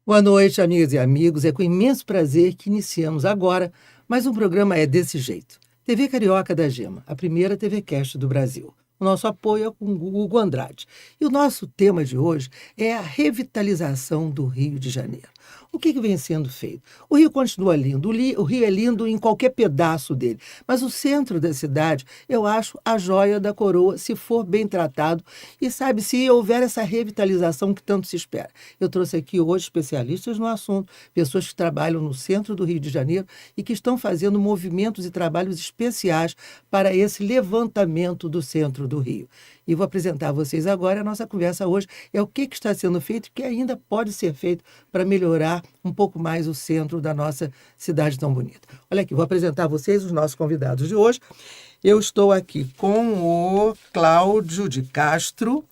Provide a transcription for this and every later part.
Boa noite, amigas e amigos. É com imenso prazer que iniciamos agora mais um programa É Desse Jeito. TV Carioca da Gema, a primeira TV Cast do Brasil. O nosso apoio é com o Hugo Andrade. E o nosso tema de hoje é a revitalização do Rio de Janeiro. O que vem sendo feito? O Rio continua lindo, o Rio é lindo em qualquer pedaço dele, mas o centro da cidade, eu acho a joia da coroa, se for bem tratado e, sabe, se houver essa revitalização que tanto se espera. Eu trouxe aqui hoje especialistas no assunto, pessoas que trabalham no centro do Rio de Janeiro e que estão fazendo movimentos e trabalhos especiais para esse levantamento do centro do Rio. E vou apresentar a vocês agora. A nossa conversa hoje é o que está sendo feito e o que ainda pode ser feito para melhorar um pouco mais o centro da nossa cidade tão bonita. Olha aqui, vou apresentar a vocês os nossos convidados de hoje. Eu estou aqui com o Cláudio de Castro.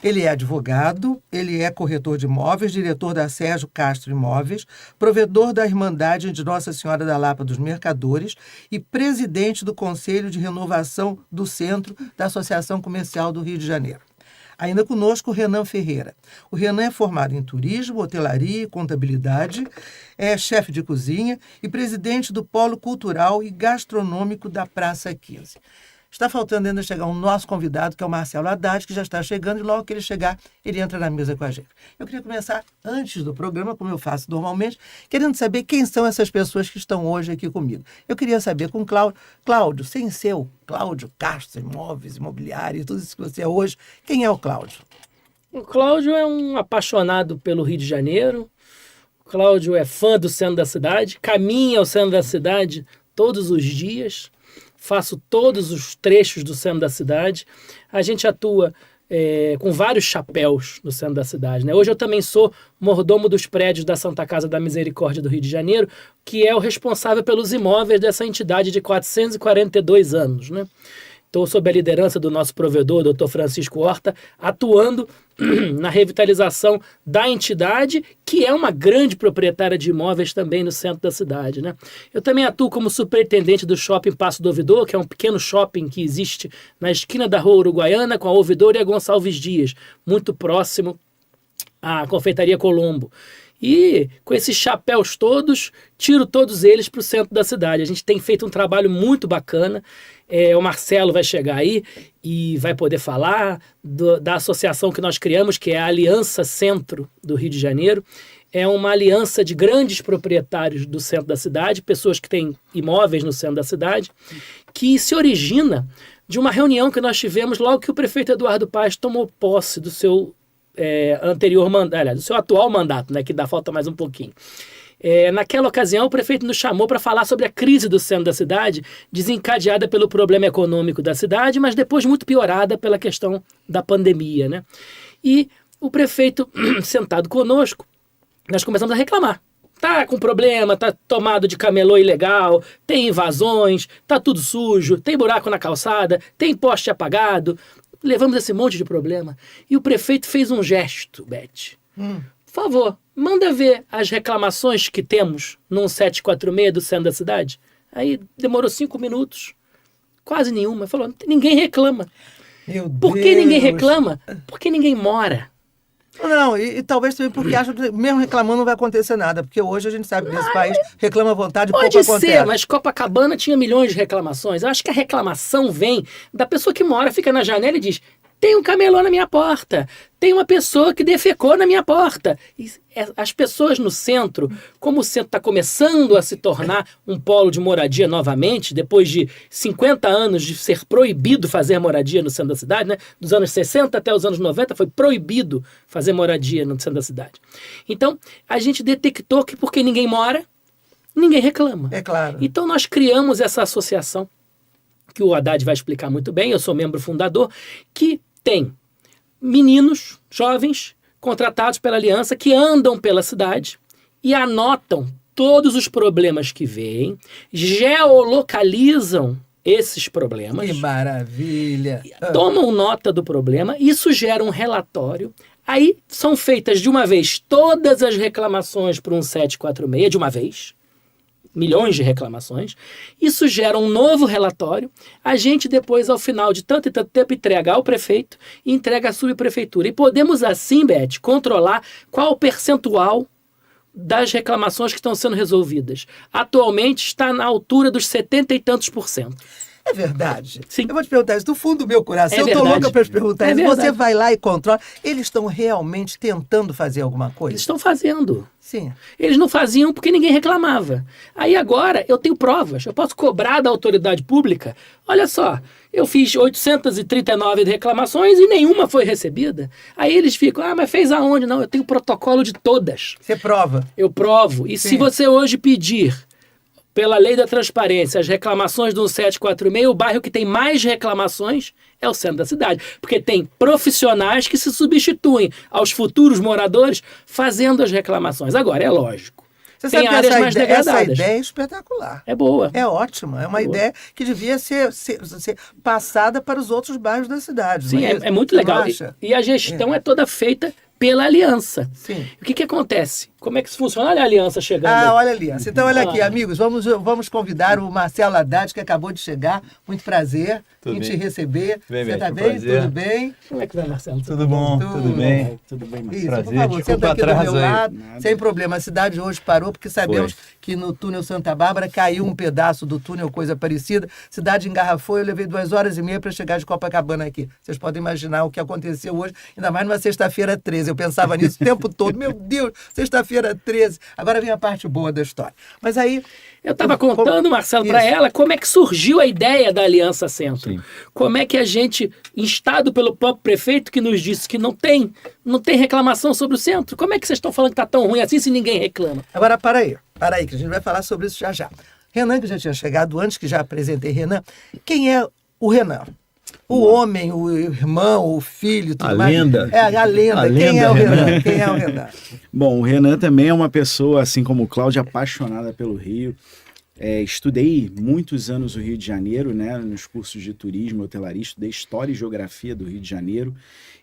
Ele é advogado, ele é corretor de imóveis, diretor da Sérgio Castro Imóveis, provedor da Irmandade de Nossa Senhora da Lapa dos Mercadores e presidente do Conselho de Renovação do Centro da Associação Comercial do Rio de Janeiro. Ainda conosco o Renan Ferreira. O Renan é formado em turismo, hotelaria e contabilidade, é chefe de cozinha e presidente do Polo Cultural e Gastronômico da Praça 15. Está faltando ainda chegar um nosso convidado, que é o Marcelo Haddad, que já está chegando, e logo que ele chegar, ele entra na mesa com a gente. Eu queria começar antes do programa, como eu faço normalmente, querendo saber quem são essas pessoas que estão hoje aqui comigo. Eu queria saber com o Cláudio. Cláudio, sem ser o Cláudio Castro, imóveis, imobiliário, tudo isso que você é hoje, quem é o Cláudio? O Cláudio é um apaixonado pelo Rio de Janeiro. O Cláudio é fã do centro da cidade, caminha ao centro da cidade todos os dias. Faço todos os trechos do centro da cidade. A gente atua com vários chapéus no centro da cidade, né? Hoje eu também sou mordomo dos prédios da Santa Casa da Misericórdia do Rio de Janeiro, que é o responsável pelos imóveis dessa entidade de 442 anos, né? Estou sob a liderança do nosso provedor, Dr. Francisco Horta, atuando na revitalização da entidade, que é uma grande proprietária de imóveis também no centro da cidade, né? Eu também atuo como superintendente do Shopping Passo do Ouvidor, que é um pequeno shopping que existe na esquina da Rua Uruguaiana com a Ouvidor e a Gonçalves Dias, muito próximo à Confeitaria Colombo. E com esses chapéus todos, tiro todos eles para o centro da cidade. A gente tem feito um trabalho muito bacana. O Marcelo vai chegar aí e vai poder falar da associação que nós criamos, que é a Aliança Centro do Rio de Janeiro. É uma aliança de grandes proprietários do centro da cidade, pessoas que têm imóveis no centro da cidade, que se origina de uma reunião que nós tivemos logo que o prefeito Eduardo Paes tomou posse do seu anterior mandato, do seu atual mandato, né, que dá falta mais um pouquinho. Naquela ocasião, o prefeito nos chamou para falar sobre a crise do centro da cidade, desencadeada pelo problema econômico da cidade, mas depois muito piorada pela questão da pandemia, né? E o prefeito, sentado conosco, nós começamos a reclamar. Tá com problema, tá tomado de camelô ilegal, tem invasões, tá tudo sujo, tem buraco na calçada, tem poste apagado. Levamos esse monte de problema. E o prefeito fez um gesto, Beth. Por favor, manda ver as reclamações que temos no 1746 do centro da cidade. Aí demorou 5 minutos, quase nenhuma. Falou, ninguém reclama. Por que ninguém reclama? Porque ninguém mora. Não, e talvez também porque acha que mesmo reclamando não vai acontecer nada, porque hoje a gente sabe que nesse país reclama à vontade e pouco acontece. Pode ser, mas Copacabana tinha milhões de reclamações. Eu acho que a reclamação vem da pessoa que mora, fica na janela e diz, tem um camelô na minha porta, tem uma pessoa que defecou na minha porta. E as pessoas no centro, como o centro está começando a se tornar um polo de moradia novamente, depois de 50 anos de ser proibido fazer moradia no centro da cidade, né? Dos anos 60 até os anos 90 foi proibido fazer moradia no centro da cidade. Então, a gente detectou que porque ninguém mora, ninguém reclama. É claro. Então, nós criamos essa associação, que o Haddad vai explicar muito bem, eu sou membro fundador, que tem meninos, jovens, contratados pela Aliança, que andam pela cidade e anotam todos os problemas que veem, geolocalizam esses problemas. Que maravilha! Tomam nota do problema, isso gera um relatório. Aí são feitas de uma vez todas as reclamações para um 746, de uma vez. Milhões de reclamações, isso gera um novo relatório, a gente depois, ao final de tanto e tanto tempo, entrega ao prefeito e entrega à subprefeitura. E podemos assim, Beth, controlar qual o percentual das reclamações que estão sendo resolvidas. Atualmente está na altura dos 70 e tantos %. É verdade. Sim. Eu vou te perguntar isso do fundo do meu coração. É Eu tô verdade. louca para te perguntar É isso. verdade. Você vai lá e controla. Eles estão realmente tentando fazer alguma coisa? Eles estão fazendo. Sim. Eles não faziam porque ninguém reclamava. Aí agora eu tenho provas. Eu posso cobrar da autoridade pública. Olha só, eu fiz 839 reclamações e nenhuma foi recebida. Aí eles ficam, mas fez aonde? Não, eu tenho protocolo de todas. Você prova. Eu provo. E Sim. se você hoje pedir, pela lei da transparência, as reclamações do 1746, o bairro que tem mais reclamações é o centro da cidade. Porque tem profissionais que se substituem aos futuros moradores fazendo as reclamações. Agora, é lógico. Você Tem sabe que áreas mais essa degradadas. ideia é espetacular. É boa. É ótima. É uma ideia que devia ser passada para os outros bairros da cidade. Sim, não é muito Você não legal. acha? E a gestão é toda feita pela aliança. Sim. O que acontece? Como é que isso funciona? Olha a aliança chegando. Ah, olha ali. Então, olha aqui, Ah. amigos, vamos convidar o Marcelo Haddad, que acabou de chegar. Muito prazer em te receber. Bem, Você bem, está um bem? prazer. Tudo bem? Como é que vai, Marcelo? Tudo bom? Tudo bem? Tudo bem, Isso, Marcelo. por favor, senta Desculpa aqui do atraso meu aí. lado, sem problema. A cidade hoje parou porque sabemos que no túnel Santa Bárbara caiu um pedaço do túnel, coisa parecida. Cidade engarrafou, eu levei 2h30 para chegar de Copacabana aqui. Vocês podem imaginar o que aconteceu hoje, ainda mais numa sexta-feira 13. Eu pensava nisso o tempo todo. Meu Deus, sexta-feira 13. Agora vem a parte boa da história. Mas aí... Eu estava contando, Marcelo, para Isso. ela como é que surgiu a ideia da Aliança Centro. Sim. Como é que a gente, instado pelo próprio prefeito que nos disse que não tem reclamação sobre o centro, como é que vocês estão falando que está tão ruim assim se ninguém reclama? Agora, para aí, que a gente vai falar sobre isso já já. Renan, que já tinha chegado antes, que já apresentei Renan. Quem é o Renan? O homem, o irmão, o filho, tudo A mais. lenda. É, a lenda. A Quem lenda é o Renan. Renan? Quem é o Renan? Bom, o Renan também é uma pessoa, assim como o Cláudio, apaixonada pelo Rio. Estudei muitos anos o Rio de Janeiro, né, nos cursos de turismo e hotelaria, estudei História e Geografia do Rio de Janeiro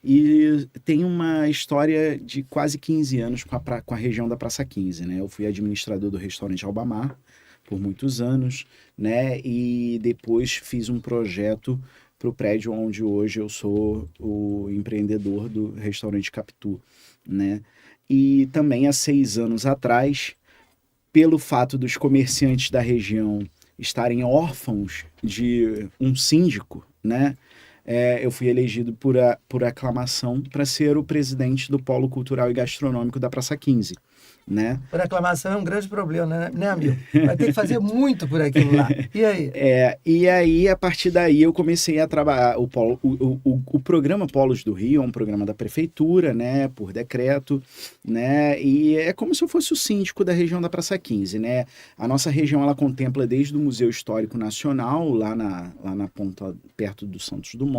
e tenho uma história de quase 15 anos com a região da Praça 15, né? Eu fui administrador do restaurante Albamar por muitos anos, né, e depois fiz um projeto para o prédio onde hoje eu sou o empreendedor do restaurante Capitu, né? E também há 6 anos atrás, pelo fato dos comerciantes da região estarem órfãos de um síndico, né? Eu fui elegido por aclamação para ser o presidente do Polo Cultural e Gastronômico da Praça 15, né? Por aclamação é um grande problema, né, amigo? Vai ter que fazer muito por aquilo lá. E aí? E aí, a partir daí, eu comecei a trabalhar. O programa Polos do Rio é um programa da prefeitura, né, por decreto, né, e é como se eu fosse o síndico da região da Praça 15, né. A nossa região, ela contempla desde o Museu Histórico Nacional, lá na ponta, perto do Santos Dumont,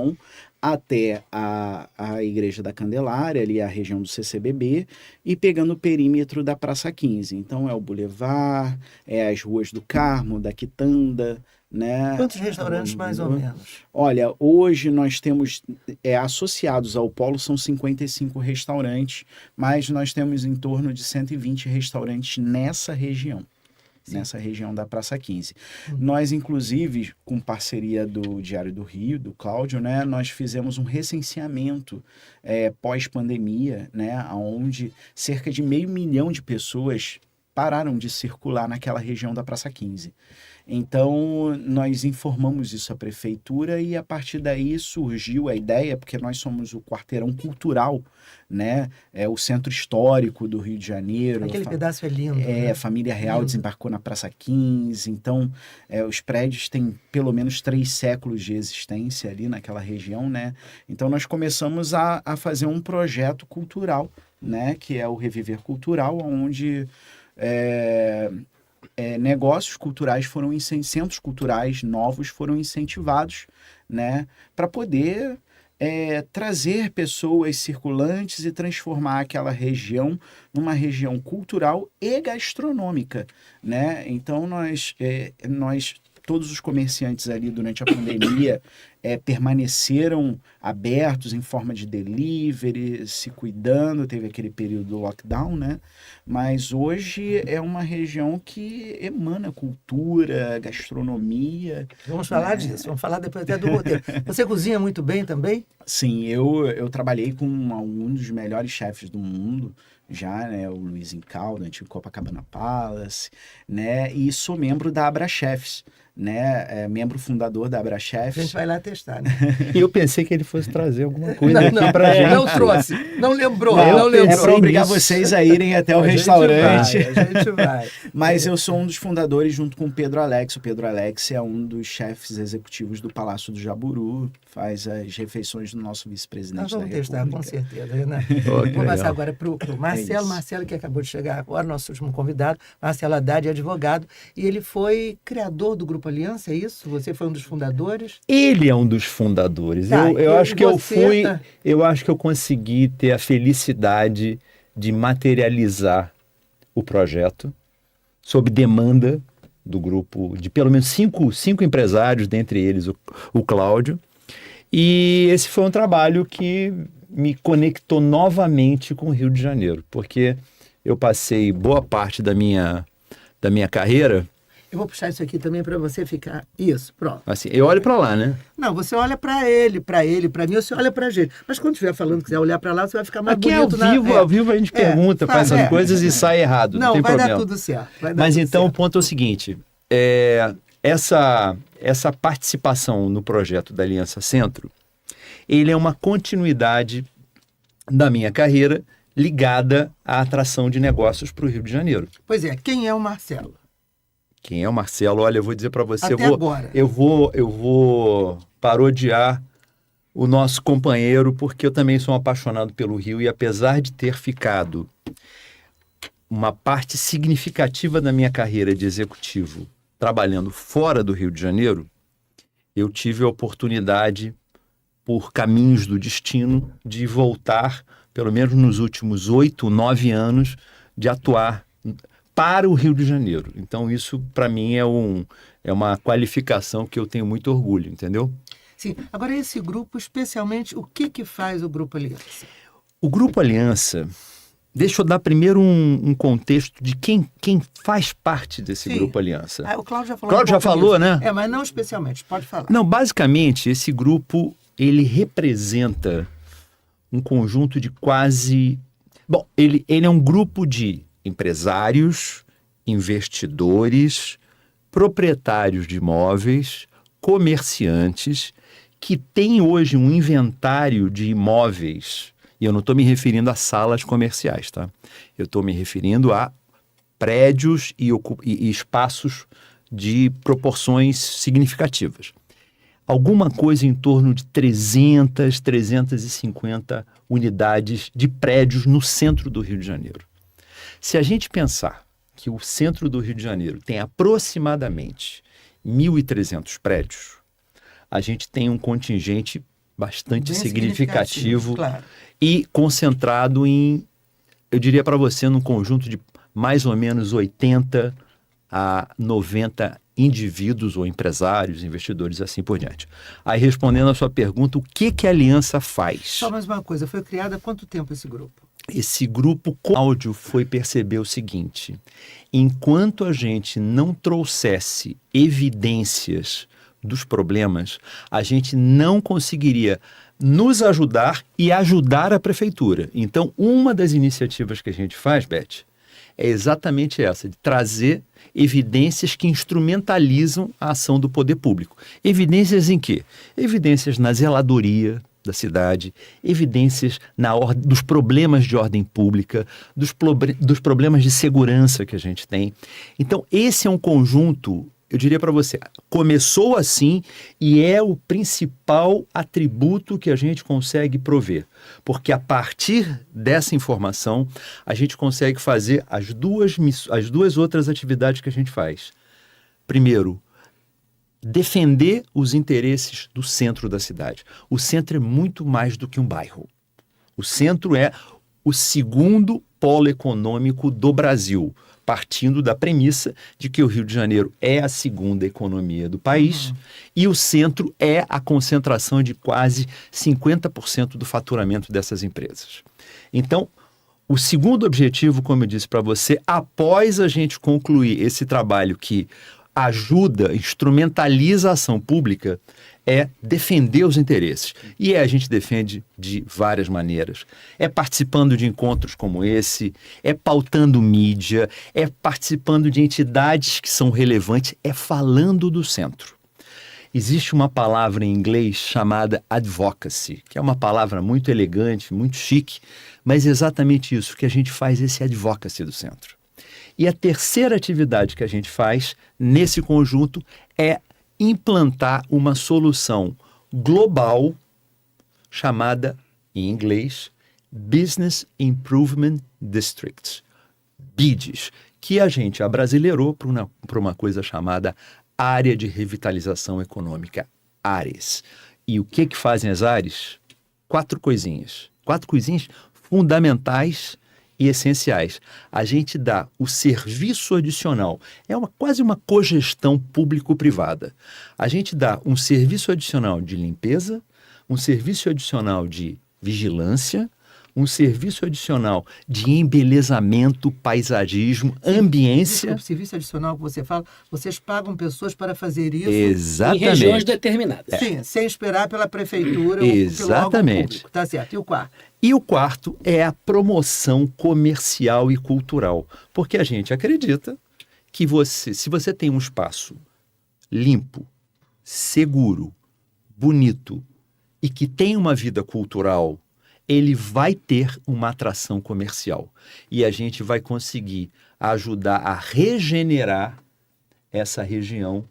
até a Igreja da Candelária, ali a região do CCBB, e pegando o perímetro da Praça 15. Então, é o Boulevard, é as ruas do Carmo, da Quitanda, né? Quantos restaurantes, mais ou menos? Olha, hoje nós temos, associados ao Polo, são 55 restaurantes, mas nós temos em torno de 120 restaurantes nessa região. Nessa região da Praça 15. Nós, inclusive, com parceria do Diário do Rio, do Cláudio, né, nós fizemos um recenseamento pós-pandemia, né, onde cerca de 500 mil de pessoas pararam de circular naquela região da Praça 15. Então, nós informamos isso à prefeitura e a partir daí surgiu a ideia, porque nós somos o quarteirão cultural, né? O centro histórico do Rio de Janeiro. Aquele pedaço é lindo. Né? A família real desembarcou na Praça 15, então os prédios têm pelo menos 3 séculos de existência ali naquela região, né? Então, nós começamos a fazer um projeto cultural, né? Que é o Reviver Cultural, onde... negócios culturais centros culturais novos foram incentivados, né, para poder trazer pessoas circulantes e transformar aquela região numa região cultural e gastronômica, né? Então nós todos os comerciantes ali durante a pandemia permaneceram abertos em forma de delivery, se cuidando, teve aquele período do lockdown, né? Mas hoje é uma região que emana cultura, gastronomia. Vamos falar disso, vamos falar depois até do roteiro. Você cozinha muito bem também? Sim, eu trabalhei com um dos melhores chefes do mundo, já, né, o Luiz Incauda, antigo Copacabana Palace, né, e sou membro da Abra Chefs, né, membro fundador da Abra A Chefs. gente vai lá testar, né? E eu pensei que ele fosse trazer alguma coisa Não, aqui não, pra gente. não trouxe, não lembrou, Não, não eu lembrou. É para obrigar nisso. vocês a irem até o A gente restaurante. vai, a gente vai. Mas eu sou um dos fundadores junto com o Pedro Alex. O Pedro Alex é um dos chefes executivos do Palácio do Jaburu, faz as refeições do nosso Nós vice-presidente da vamos testar, com República. certeza, Renan. Oh, que Vou passar legal. agora para o Marcelo. isso. Marcelo, que acabou de chegar agora, nosso último convidado. Marcelo Haddad é advogado. E ele foi criador do Grupo Aliança, é isso? Você foi um dos fundadores? Ele é um dos fundadores. Tá, Eu acho que eu você tá- eu acho que eu consegui ter a felicidade de materializar o projeto sob demanda do grupo de pelo menos cinco empresários, dentre eles o Cláudio. E esse foi um trabalho que me conectou novamente com o Rio de Janeiro, porque eu passei boa parte da minha carreira, Eu vou puxar isso aqui também para você ficar... Isso, pronto. assim, eu olho para lá, né? Não, você olha para ele, para mim, você olha para a gente. Mas quando estiver falando, quiser olhar para lá, você vai ficar mais Aqui bonito. ao vivo a gente pergunta, faz essas coisas e sai errado, não tem vai problema. dar tudo certo. vai dar Mas tudo então o certo. ponto é o seguinte, essa participação no projeto da Aliança Centro, ele é uma continuidade da minha carreira ligada à atração de negócios para o Rio de Janeiro. Pois é, quem é o Marcelo? Quem é o Marcelo? Olha, eu vou dizer para você, Até agora. eu vou parodiar o nosso companheiro, porque eu também sou um apaixonado pelo Rio e apesar de ter ficado uma parte significativa da minha carreira de executivo trabalhando fora do Rio de Janeiro, eu tive a oportunidade, por caminhos do destino, de voltar, pelo menos nos últimos 8, 9 anos, de atuar para o Rio de Janeiro. Então isso, para mim, é uma qualificação que eu tenho muito orgulho, entendeu? Sim. Agora, esse grupo, especialmente, o que faz o Grupo Aliança? O Grupo Aliança, deixa eu dar primeiro um contexto de quem faz parte desse Sim. Grupo Aliança. Ah, o Cláudio já falou. Cláudio já falou, né? É, mas não especialmente, pode falar. Não, basicamente, esse grupo, ele representa um conjunto de quase... Bom, ele é um grupo de empresários, investidores, proprietários de imóveis, comerciantes, que têm hoje um inventário de imóveis, e eu não estou me referindo a salas comerciais, tá? Eu estou me referindo a prédios e espaços de proporções significativas. Alguma coisa em torno de 300, 350 unidades de prédios no centro do Rio de Janeiro. Se a gente pensar que o centro do Rio de Janeiro tem aproximadamente 1.300 prédios, a gente tem um contingente bastante Bem significativo claro. e concentrado em, eu diria para você, num conjunto de mais ou menos 80 a 90 indivíduos ou empresários, investidores, assim por diante. Aí, respondendo a sua pergunta, o que a Aliança faz? Só mais uma coisa, foi criado há quanto tempo esse grupo? Esse grupo Cláudio foi perceber o seguinte: enquanto a gente não trouxesse evidências dos problemas, a gente não conseguiria nos ajudar e ajudar a prefeitura. Então, uma das iniciativas que a gente faz, Beth, é exatamente essa, de trazer evidências que instrumentalizam a ação do poder público. Evidências em quê? Evidências na zeladoria da cidade, evidências dos problemas de ordem pública, dos problemas de segurança que a gente tem. Então, esse é um conjunto, eu diria para você, começou assim e é o principal atributo que a gente consegue prover. Porque a partir dessa informação, a gente consegue fazer as duas outras atividades que a gente faz. Primeiro, defender os interesses do centro da cidade. O centro é muito mais do que um bairro. O centro é o segundo polo econômico do Brasil. partindo da premissa de que o Rio de Janeiro é a segunda economia do país e o centro é a concentração de quase 50% do faturamento dessas empresas. Então, o segundo objetivo, como eu disse para você, após a gente concluir esse trabalho que ajuda, instrumentaliza a ação pública, é defender os interesses. E a gente defende de várias maneiras. É participando de encontros como esse, é pautando mídia, é participando de entidades que são relevantes, é falando do centro. Existe uma palavra em inglês chamada advocacy, que é uma palavra muito elegante, muito chique, mas é exatamente isso, que a gente faz esse advocacy do centro. E a terceira atividade que a gente faz nesse conjunto é implantar uma solução global chamada, em inglês, Business Improvement Districts, BIDs, que a gente abrasileirou para uma coisa chamada Área de Revitalização Econômica, ARES. E o que fazem as ARES? Quatro coisinhas fundamentais e essenciais. A gente dá o serviço adicional, quase uma cogestão público-privada. A gente dá um serviço adicional de limpeza, um serviço adicional de vigilância, um serviço adicional de embelezamento, paisagismo, ambiência. O serviço adicional que você fala, vocês pagam pessoas para fazer isso Exatamente. Em regiões determinadas. Sim, sem esperar pela prefeitura Exatamente. ou pelo órgão público. Tá certo. E o quarto? E o quarto é a promoção comercial e cultural, porque a gente acredita que se você tem um espaço limpo, seguro, bonito e que tem uma vida cultural, ele vai ter uma atração comercial. E a gente vai conseguir ajudar a regenerar essa região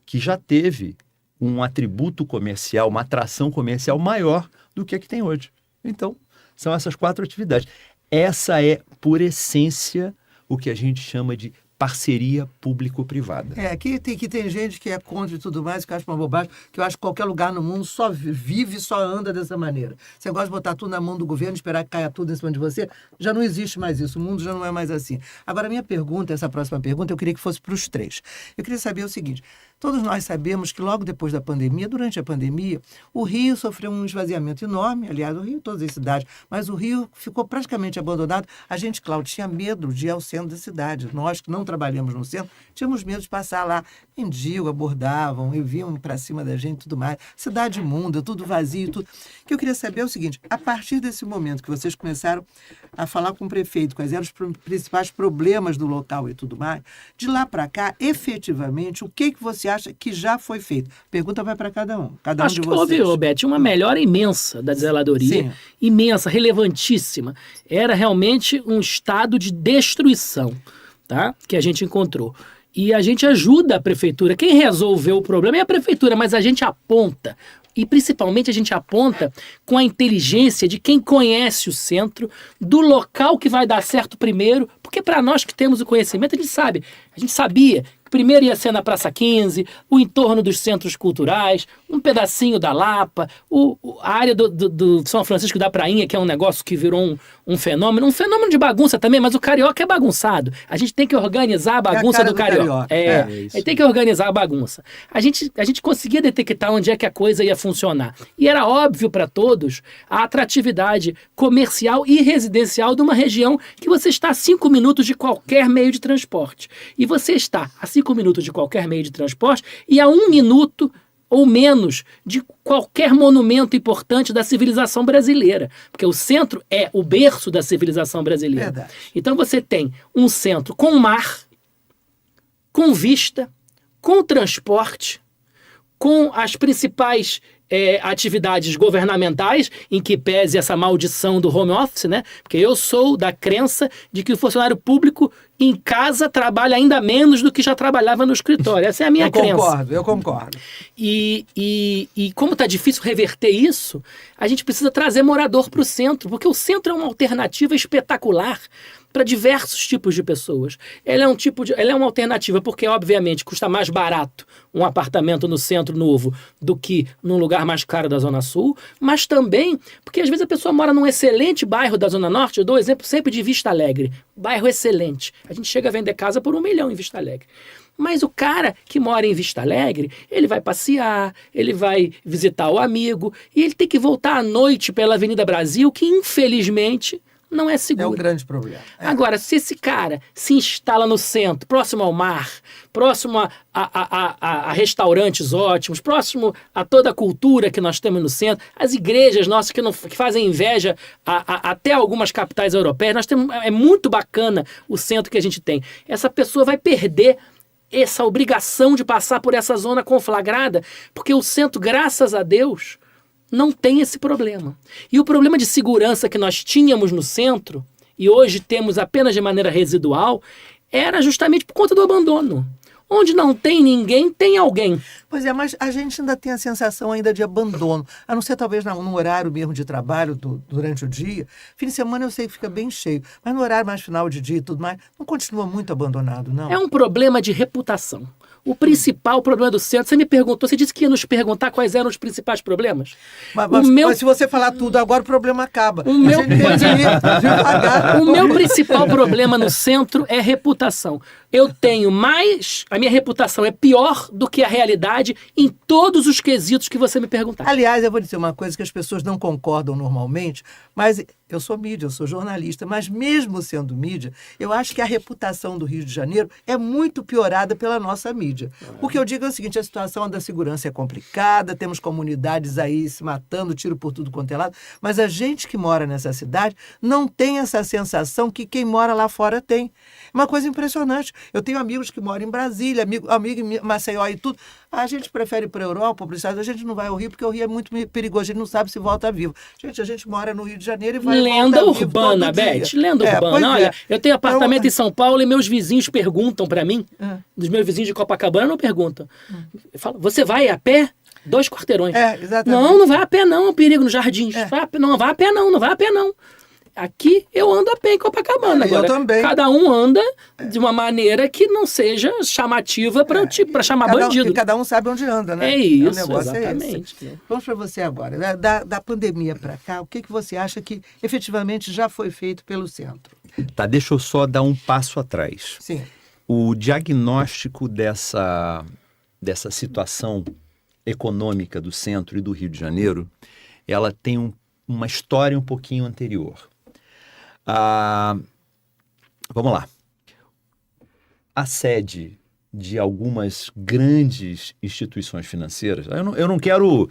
que já teve um atributo comercial, uma atração comercial maior do que a que tem hoje. Então, são essas quatro atividades. Essa é, por essência, o que a gente chama de parceria público-privada. Aqui tem gente que é contra e tudo mais, que acha uma bobagem, que eu acho que qualquer lugar no mundo só vive, só anda dessa maneira. Você gosta de botar tudo na mão do governo, esperar que caia tudo em cima de você, já não existe mais isso, o mundo já não é mais assim. Agora, minha pergunta, essa próxima pergunta, eu queria que fosse para os três. Eu queria saber o seguinte, todos nós sabemos que logo depois da pandemia, durante a pandemia, o Rio sofreu um esvaziamento enorme, aliás, o Rio, todas as cidades, mas o Rio ficou praticamente abandonado. A gente, Cláudio, tinha medo de ir ao centro da cidade. Nós que não trabalhamos no centro, tínhamos medo de passar lá. Mendigo, abordavam, e vinham para cima da gente e tudo mais. Cidade imunda, tudo vazio, tudo. O que eu queria saber é o seguinte, a partir desse momento que vocês começaram a falar com o prefeito, quais eram os principais problemas do local e tudo mais, de lá para cá, efetivamente, o que você acha que já foi feito? Pergunta vai para cada um. Acho que houve, Roberto, uma melhora imensa da zeladoria. Sim. Imensa, relevantíssima. Era realmente um estado de destruição, tá? Que a gente encontrou. E a gente ajuda a prefeitura. Quem resolveu o problema é a prefeitura, mas a gente aponta. E principalmente a gente aponta com a inteligência de quem conhece o centro, do local que vai dar certo primeiro, porque para nós que temos o conhecimento, a gente sabia que primeiro ia ser na Praça 15, o entorno dos centros culturais, um pedacinho da Lapa, a área do São Francisco da Prainha, que é um negócio que virou um fenômeno de bagunça também, mas o carioca é bagunçado. A gente tem que organizar a bagunça do carioca. A gente tem que organizar a bagunça. A gente conseguia detectar onde é que a coisa ia funcionar. E era óbvio para todos a atratividade comercial e residencial de uma região que você está a 5 minutos de qualquer meio de transporte. E você está a 5 minutos de qualquer meio de transporte e a 1 minuto ou menos de qualquer monumento importante da civilização brasileira. Porque o centro é o berço da civilização brasileira. Verdade. Então você tem um centro com mar, com vista, com transporte, com as principais atividades governamentais, em que pese essa maldição do home office, né? Porque eu sou da crença de que o funcionário público em casa trabalha ainda menos do que já trabalhava no escritório. Essa é a minha crença. Eu concordo. E como está difícil reverter isso, a gente precisa trazer morador para o centro, porque o centro é uma alternativa espetacular para diversos tipos de pessoas. Ela é uma alternativa porque, obviamente, custa mais barato um apartamento no centro novo do que num lugar mais caro da Zona Sul, mas também porque às vezes a pessoa mora num excelente bairro da Zona Norte. Eu dou o exemplo sempre de Vista Alegre. Bairro excelente. A gente chega a vender casa por 1 milhão em Vista Alegre. Mas o cara que mora em Vista Alegre, ele vai passear, ele vai visitar o amigo, e ele tem que voltar à noite pela Avenida Brasil, que infelizmente não é seguro. É um grande problema. Agora, se esse cara se instala no centro, próximo ao mar, próximo a restaurantes ótimos, próximo a toda a cultura que nós temos no centro, as igrejas nossas que fazem inveja até algumas capitais europeias, é muito bacana o centro que a gente tem. Essa pessoa vai perder essa obrigação de passar por essa zona conflagrada, porque o centro, graças a Deus, não tem esse problema. E o problema de segurança que nós tínhamos no centro, e hoje temos apenas de maneira residual, era justamente por conta do abandono. Onde não tem ninguém, tem alguém. Pois é, mas a gente ainda tem a sensação ainda de abandono, a não ser talvez num horário mesmo de trabalho durante o dia. Fim de semana eu sei que fica bem cheio, mas no horário mais final de dia e tudo mais, não continua muito abandonado, não? É um problema de reputação. O principal problema do centro, você me perguntou, você disse que ia nos perguntar quais eram os principais problemas. Mas se você falar tudo agora, o problema acaba. O meu principal problema no centro é reputação. A minha reputação é pior do que a realidade em todos os quesitos que você me perguntar. Aliás, eu vou dizer uma coisa que as pessoas não concordam normalmente, mas eu sou mídia, eu sou jornalista, mas mesmo sendo mídia, eu acho que a reputação do Rio de Janeiro é muito piorada pela nossa mídia. O que eu digo é o seguinte, a situação da segurança é complicada, temos comunidades aí se matando, tiro por tudo quanto é lado, mas a gente que mora nessa cidade não tem essa sensação que quem mora lá fora tem. É uma coisa impressionante. Eu tenho amigos que moram em Brasília, amigo em Maceió e tudo. A gente prefere ir para a Europa, para os Estados Unidos, a gente não vai ao Rio porque o Rio é muito perigoso, a gente não sabe se volta vivo. A gente mora no Rio de Janeiro e vai Lenda volta urbana, Beth, lenda urbana. Olha, eu tenho apartamento em São Paulo e meus vizinhos perguntam para mim, dos meus vizinhos de Copacabana não perguntam. Falam, você vai a pé? 2 quarteirões. Exatamente. Não vai a pé não, é um perigo nos jardins. Não vai a pé não. Aqui eu ando a pé em Copacabana. Agora, eu também. Cada um anda de uma maneira que não seja chamativa para chamar bandido. Cada um sabe onde anda, né? É isso, o negócio exatamente. É esse. Vamos para você agora. Da pandemia para cá, o que você acha que efetivamente já foi feito pelo centro? Tá, deixa eu só dar um passo atrás. Sim. O diagnóstico dessa situação econômica do centro e do Rio de Janeiro, ela tem uma história um pouquinho anterior. Vamos lá. A sede de algumas grandes instituições financeiras, eu não quero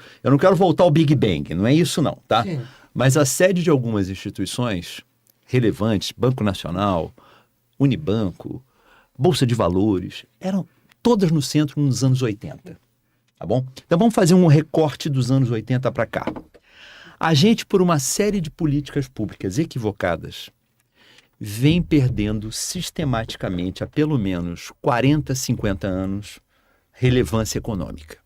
voltar ao Big Bang, não é isso não, tá? Sim. Mas a sede de algumas instituições relevantes, Banco Nacional, Unibanco, Bolsa de Valores, eram todas no centro nos anos 80, tá bom? Então vamos fazer um recorte dos anos 80 para cá. A gente, por uma série de políticas públicas equivocadas, vem perdendo sistematicamente há pelo menos 40, 50 anos relevância econômica.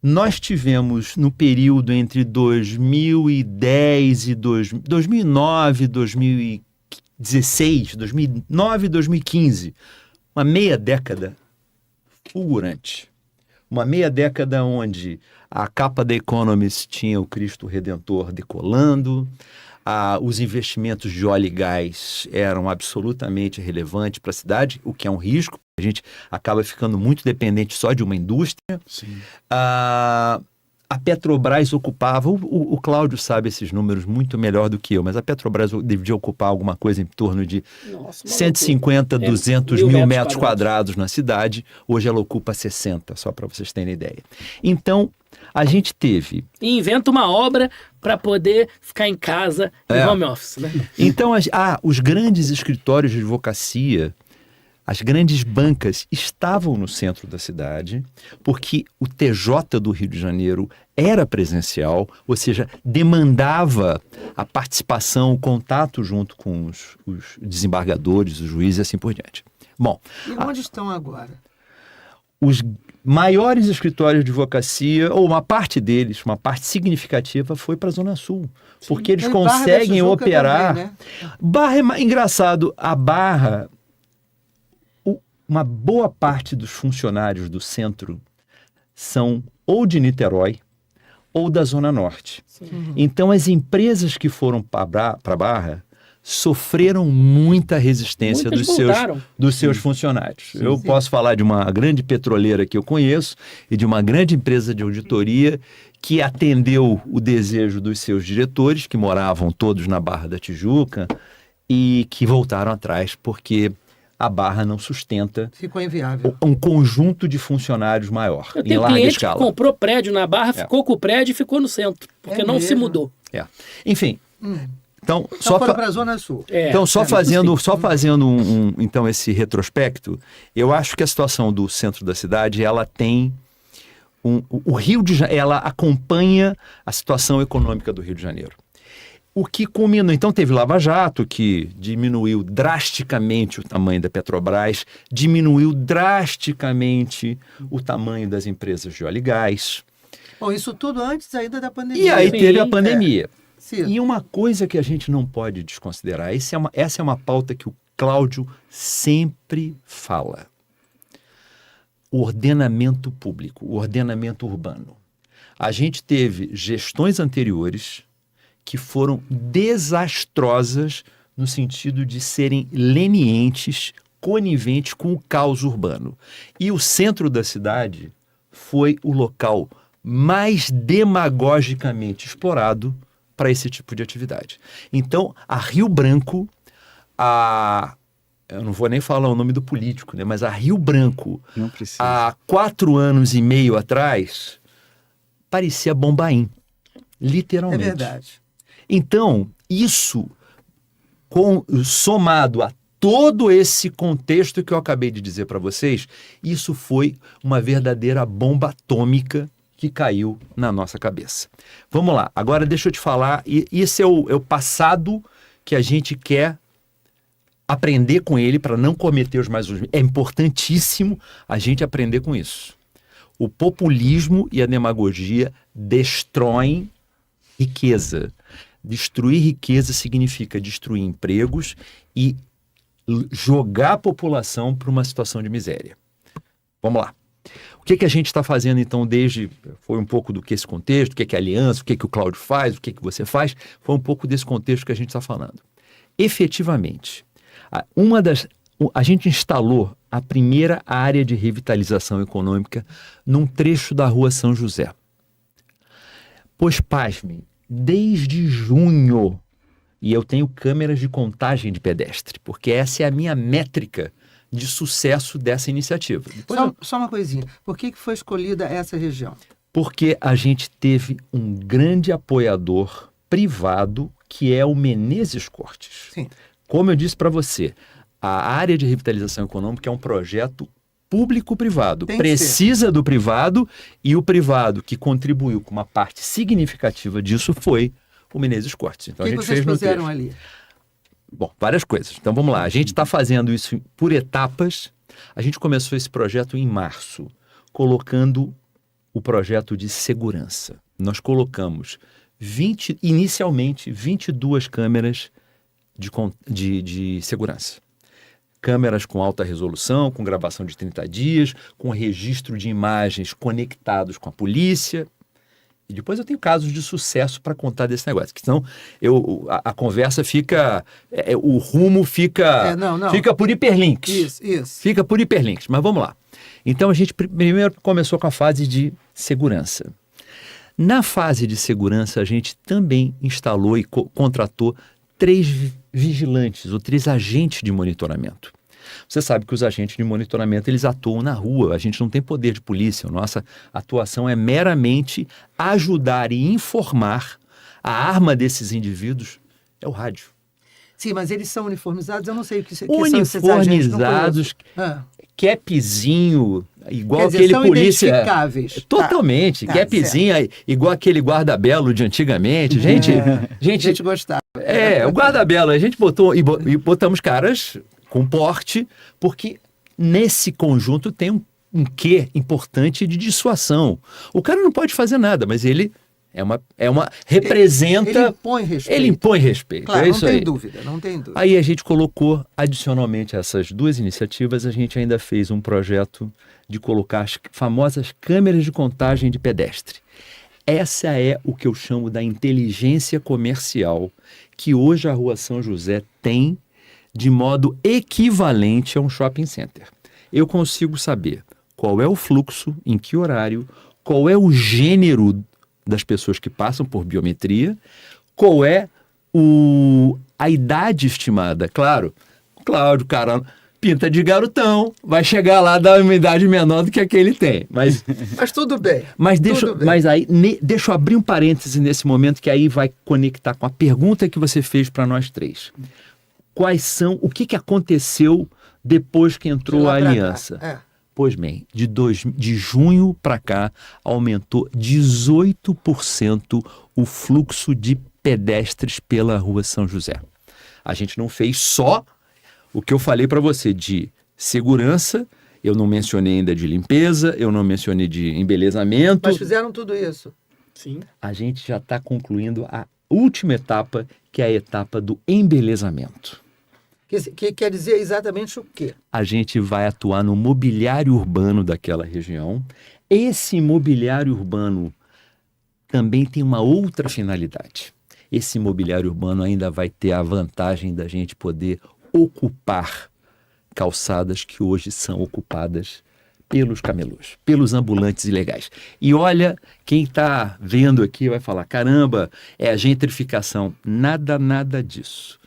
Nós tivemos no período entre 2010 e 2009, 2016, 2009 e 2015, uma meia década fulgurante. Uma meia década onde a capa da Economist tinha o Cristo Redentor decolando, os investimentos de óleo e gás eram absolutamente relevantes para a cidade, o que é um risco. A gente acaba ficando muito dependente só de uma indústria. Sim. A Petrobras ocupava, o Cláudio sabe esses números muito melhor do que eu, mas a Petrobras devia ocupar alguma coisa em torno de 150, 200 mil metros quadrados na cidade. Hoje ela ocupa 60, só para vocês terem ideia. Então, a gente teve... E inventa uma obra para poder ficar em casa em home office, né? Então, os grandes escritórios de advocacia, as grandes bancas estavam no centro da cidade, porque o TJ do Rio de Janeiro era presencial, ou seja, demandava a participação, o contato junto com os desembargadores, os juízes e assim por diante. Bom, e onde estão agora? os maiores escritórios de advocacia, ou uma parte deles, uma parte significativa, foi para a Zona Sul. Porque eles E Barra da conseguem Tijuca operar. também, né? Barra é engraçado, a Barra, uma boa parte dos funcionários do centro são ou de Niterói ou da Zona Norte. Então, as empresas que foram para a Barra sofreram muita resistência Muitas voltaram. dos seus funcionários. Eu posso falar de uma grande petroleira que eu conheço e de uma grande empresa de auditoria que atendeu o desejo dos seus diretores, que moravam todos na Barra da Tijuca, e que voltaram atrás porque a Barra não sustenta Ficou inviável. um conjunto de funcionários maior, Eu em tenho larga cliente escala. que comprou prédio na Barra, ficou com o prédio e ficou no centro, porque É não se mesmo? mudou. Enfim, então, Só foram para a Zona Sul. Então, só fazendo então esse retrospecto, eu acho que a situação do centro da cidade, ela tem o Rio de Janeiro, ela acompanha a situação econômica do Rio de Janeiro. O que culminou, então teve Lava Jato, que diminuiu drasticamente o tamanho da Petrobras, diminuiu drasticamente o tamanho das empresas de óleo e gás. Bom, isso tudo antes ainda da pandemia. E aí Sim. teve a pandemia. Sim. E uma coisa que a gente não pode desconsiderar, essa é uma pauta que o Cláudio sempre fala. O ordenamento público, o ordenamento urbano. A gente teve gestões anteriores que foram desastrosas no sentido de serem lenientes, coniventes com o caos urbano. E o centro da cidade foi o local mais demagogicamente explorado para esse tipo de atividade. Então, a Rio Branco, eu não vou nem falar o nome do político, né? Mas a Rio Branco, Não precisa. há 4 anos e meio atrás, parecia Bombaim, É literalmente. verdade. Então, isso, somado a todo esse contexto que eu acabei de dizer para vocês, isso foi uma verdadeira bomba atômica que caiu na nossa cabeça. Vamos lá, agora deixa eu te falar, e esse é o passado que a gente quer aprender com ele para não cometer os mesmos. É importantíssimo a gente aprender com isso. O populismo e a demagogia destroem riqueza. Destruir riqueza significa destruir empregos e jogar a população para uma situação de miséria. Vamos lá. O que a gente está fazendo, então, foi um pouo do que esse contexto, o que é aliança, o que o Cláudio faz, o que você faz, foi um pouco desse contexto que a gente está falando. Efetivamente, a gente instalou a primeira área de revitalização econômica num trecho da rua São José. Pois, pasmem, desde junho, e eu tenho câmeras de contagem de pedestre, porque essa é a minha métrica de sucesso dessa iniciativa. Só uma coisinha. Por que foi escolhida essa região? Porque a gente teve um grande apoiador privado, que é o Menezes Cortes. Sim. Como eu disse para você, a área de revitalização econômica é um projeto público-privado. Tem que Precisa do privado, e o privado que contribuiu com uma parte significativa disso foi o Menezes Cortes. Então, O que a gente vocês fez no fizeram trecho. ali? Bom, várias coisas. Então vamos lá. A gente está fazendo isso por etapas. A gente começou esse projeto em março, colocando o projeto de segurança. Nós colocamos inicialmente 22 câmeras de segurança. Câmeras com alta resolução, com gravação de 30 dias, com registro de imagens conectados com a polícia. E depois eu tenho casos de sucesso para contar desse negócio, que senão a conversa fica, o rumo fica, fica por hiperlinks. Isso. Fica por hiperlinks, mas vamos lá. Então a gente primeiro começou com a fase de segurança. Na fase de segurança a gente também instalou e contratou 3 vigilantes ou 3 agentes de monitoramento. Você sabe que os agentes de monitoramento, eles atuam na rua, a gente não tem poder de polícia, nossa atuação é meramente ajudar e informar. A arma desses indivíduos é o rádio. Sim, mas eles são uniformizados, eu não sei o que são esses agentes. Uniformizados, capzinho, igual Quer dizer, aquele são polícia... identificáveis. Totalmente, capzinho, igual aquele guarda-belo de antigamente. A gente gostava. O guarda-belo, a gente botou e botamos caras com porte, porque nesse conjunto tem um quê importante de dissuasão. O cara não pode fazer nada, mas ele representa... Ele impõe respeito. Ele impõe respeito, Claro, é isso aí. Não tem dúvida. Aí a gente colocou, adicionalmente a essas duas iniciativas, a gente ainda fez um projeto de colocar as famosas câmeras de contagem de pedestre. Essa é o que eu chamo da inteligência comercial, que hoje a Rua São José tem de modo equivalente a um shopping center. Eu consigo saber qual é o fluxo, em que horário, qual é o gênero das pessoas que passam por biometria, qual é a idade estimada. Claro, o Cláudio, cara, pinta de garotão, vai chegar lá da uma idade menor do que a que ele tem. Mas tudo bem. Deixa eu abrir um parêntese nesse momento, que aí vai conectar com a pergunta que você fez para nós três. O que aconteceu depois que entrou a aliança? Pois bem, de junho para cá, aumentou 18% o fluxo de pedestres pela Rua São José. A gente não fez só o que eu falei para você de segurança, eu não mencionei ainda de limpeza, eu não mencionei de embelezamento. Mas fizeram tudo isso. Sim. A gente já está concluindo a última etapa, que é a etapa do embelezamento. Que quer dizer exatamente o quê? A gente vai atuar no mobiliário urbano daquela região. Esse mobiliário urbano também tem uma outra finalidade. Esse mobiliário urbano ainda vai ter a vantagem da gente poder ocupar calçadas que hoje são ocupadas pelos camelôs, pelos ambulantes ilegais. E olha, quem está vendo aqui vai falar, caramba, é a gentrificação. Nada disso.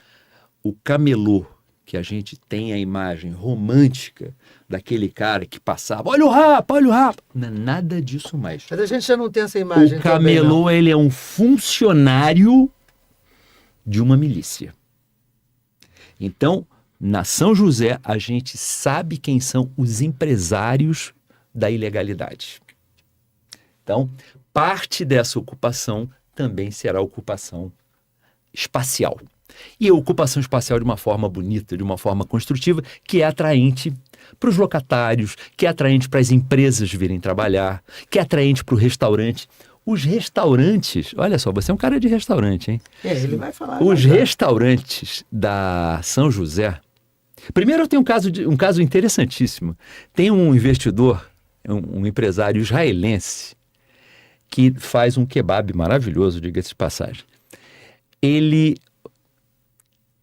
O camelô, que a gente tem a imagem romântica daquele cara que passava, olha o rapa, não é nada disso mais. Mas a gente já não tem essa imagem. O camelô, ele é um funcionário de uma milícia. Então, na São José, a gente sabe quem são os empresários da ilegalidade. Então, parte dessa ocupação também será ocupação espacial. E a ocupação espacial de uma forma bonita, de uma forma construtiva, que é atraente para os locatários, que é atraente para as empresas virem trabalhar, que é atraente para o restaurante. Os restaurantes, olha só, você é um cara de restaurante, hein? Ele vai falar. Os restaurantes da São José... Primeiro eu tenho um caso interessantíssimo. Tem um investidor, um empresário israelense, que faz um kebab maravilhoso, diga-se de passagem. Ele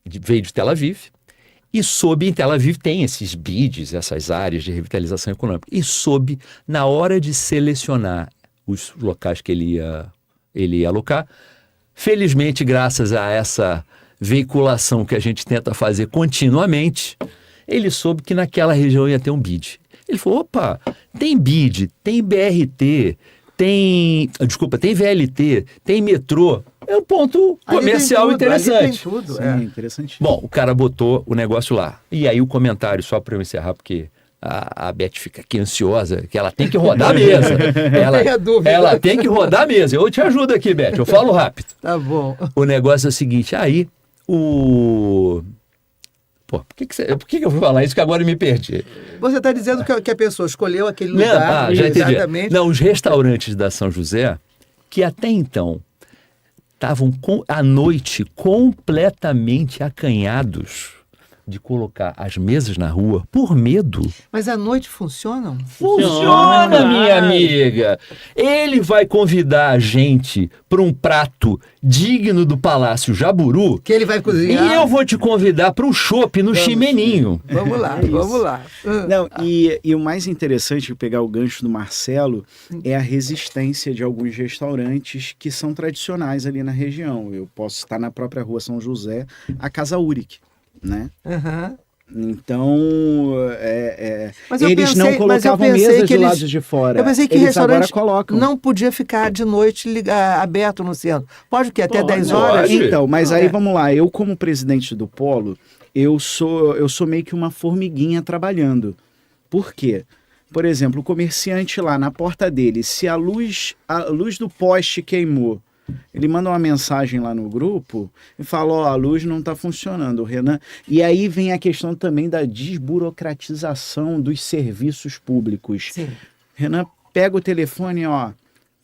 veio de Tel Aviv e em Tel Aviv tem esses BIDs, essas áreas de revitalização econômica, e soube, na hora de selecionar os locais que ele ia alocar, felizmente, graças a essa veiculação que a gente tenta fazer continuamente, ele soube que naquela região ia ter um BID. Ele falou, opa, tem BID, tem BRT, tem VLT, tem metrô. É um ponto comercial interessante. Tem tudo, Sim, interessante. Bom, o cara botou o negócio lá. E aí o comentário, só para eu encerrar, porque a Beth fica aqui ansiosa, que ela tem que rodar a mesa. Ela tem que rodar a mesa. Eu te ajudo aqui, Beth, eu falo rápido. Tá bom. O negócio é o seguinte, aí por que eu vou falar isso que agora eu me perdi? Você está dizendo que a pessoa escolheu aquele lugar. Já entendi. Exatamente. Não, os restaurantes da São José, que até então estavam à noite completamente acanhados de colocar as mesas na rua por medo. Mas à noite funcionam? Funciona, minha amiga! Ele vai convidar a gente para um prato digno do Palácio Jaburu. Que ele vai cozinhar. E eu vou te convidar para um chopp no Chimeninho. Vamos lá, vamos lá. Não, e o mais interessante, pegar o gancho do Marcelo, é a resistência de alguns restaurantes que são tradicionais ali na região. Eu posso estar na própria Rua São José, a Casa Uric, né? Então, eles não colocavam mesas do lado de fora. Eu pensei que eles restaurante agora colocam. não podia ficar de noite aberto no centro. Pode o quê? Até 10 horas? Pode. Então, mas aí vamos lá. Eu, como presidente do Polo, eu sou meio que uma formiguinha trabalhando. Por quê? Por exemplo, o comerciante lá na porta dele, se a luz do poste queimou Ele manda uma mensagem lá no grupo e fala, ó, a luz não está funcionando, Renan. E aí vem a questão também da desburocratização dos serviços públicos. Sim. Renan pega o telefone, ó,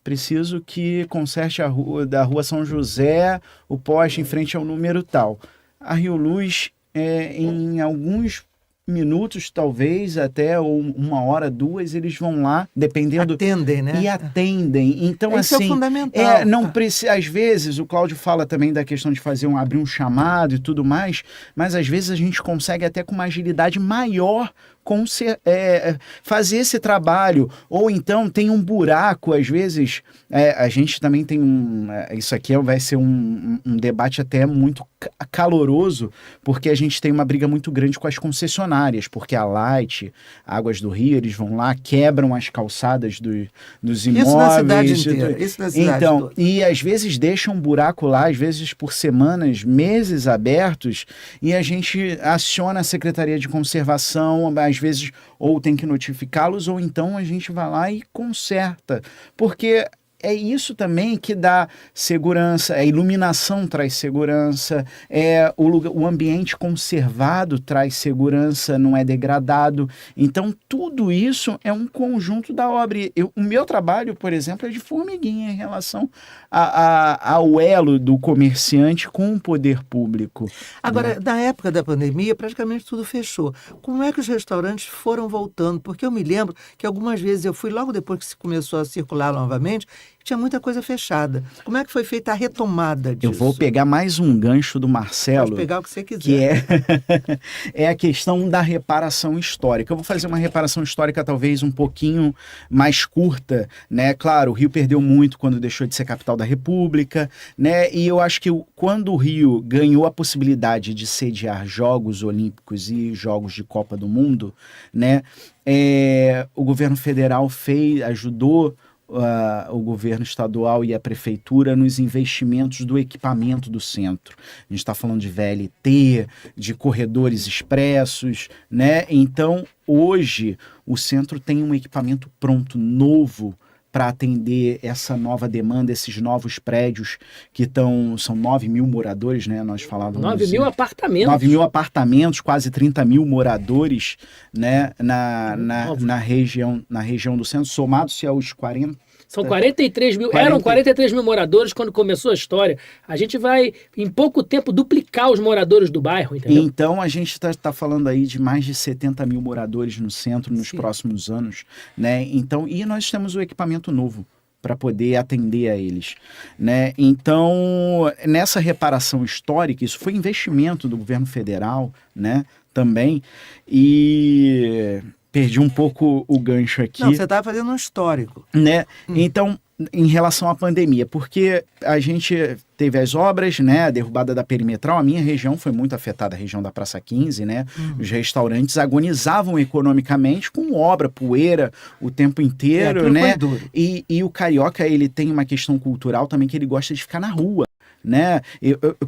preciso que conserte a rua, da Rua São José, o poste em frente ao número tal. A Rio Luz, em alguns minutos, talvez, até ou 1 hora, 2, eles vão lá, dependendo... Atendem, né? E atendem. Então, Isso assim... é fundamental. não precisa, às vezes, o Cláudio fala também da questão de abrir um chamado e tudo mais, mas às vezes a gente consegue até com uma agilidade maior fazer esse trabalho, ou então tem um buraco, às vezes, a gente também tem isso aqui vai ser um debate até muito caloroso, porque a gente tem uma briga muito grande com as concessionárias, porque a Light, Águas do Rio, eles vão lá, quebram as calçadas dos imóveis. Isso na cidade inteira, isso na cidade toda. E às vezes deixam um buraco lá, às vezes por semanas, meses abertos, e a gente aciona a Secretaria de Conservação, às vezes ou tem que notificá-los, ou então a gente vai lá e conserta, porque é isso também que dá segurança, a iluminação traz segurança, o ambiente conservado traz segurança, não é degradado. Então, tudo isso é um conjunto da obra. O meu trabalho, por exemplo, é de formiguinha em relação ao elo do comerciante com o poder público. Agora, né? na época da pandemia, praticamente tudo fechou. Como é que os restaurantes foram voltando? Porque eu me lembro que algumas vezes eu fui logo depois que se começou a circular novamente, tinha muita coisa fechada. Como é que foi feita a retomada disso? Eu vou pegar mais um gancho do Marcelo. Pode pegar o que você quiser. Que é a questão da reparação histórica. Eu vou fazer uma reparação histórica talvez um pouquinho mais curta, né? Claro, o Rio perdeu muito quando deixou de ser capital da República, né? E eu acho que quando o Rio ganhou a possibilidade de sediar Jogos Olímpicos e Jogos de Copa do Mundo, né? O governo federal ajudou o governo estadual e a prefeitura nos investimentos do equipamento do centro. A gente está falando de VLT, de corredores expressos, né? Então, hoje, o centro tem um equipamento pronto, novo, para atender essa nova demanda, esses novos prédios que são 9 mil moradores, né? Nós falávamos... 9 mil apartamentos. 9 mil apartamentos, quase 30 mil moradores, né? na região do centro, somados-se aos 40... São 43 mil, eram 43 mil moradores quando começou a história. A gente vai, em pouco tempo, duplicar os moradores do bairro, entendeu? Então, a gente está falando aí de mais de 70 mil moradores no centro nos próximos anos, né? Então, e nós temos o equipamento novo para poder atender a eles, né? Então, nessa reparação histórica, isso foi investimento do governo federal, né? Também, e... Perdi um pouco o gancho aqui. Não, você estava fazendo um histórico. Né? Então, em relação à pandemia, porque a gente teve as obras, né, a derrubada da perimetral, a minha região foi muito afetada, a região da Praça 15, né? Os restaurantes agonizavam economicamente com obra, poeira, o tempo inteiro, né? Foi duro. E o carioca, ele tem uma questão cultural também, que ele gosta de ficar na rua. Né?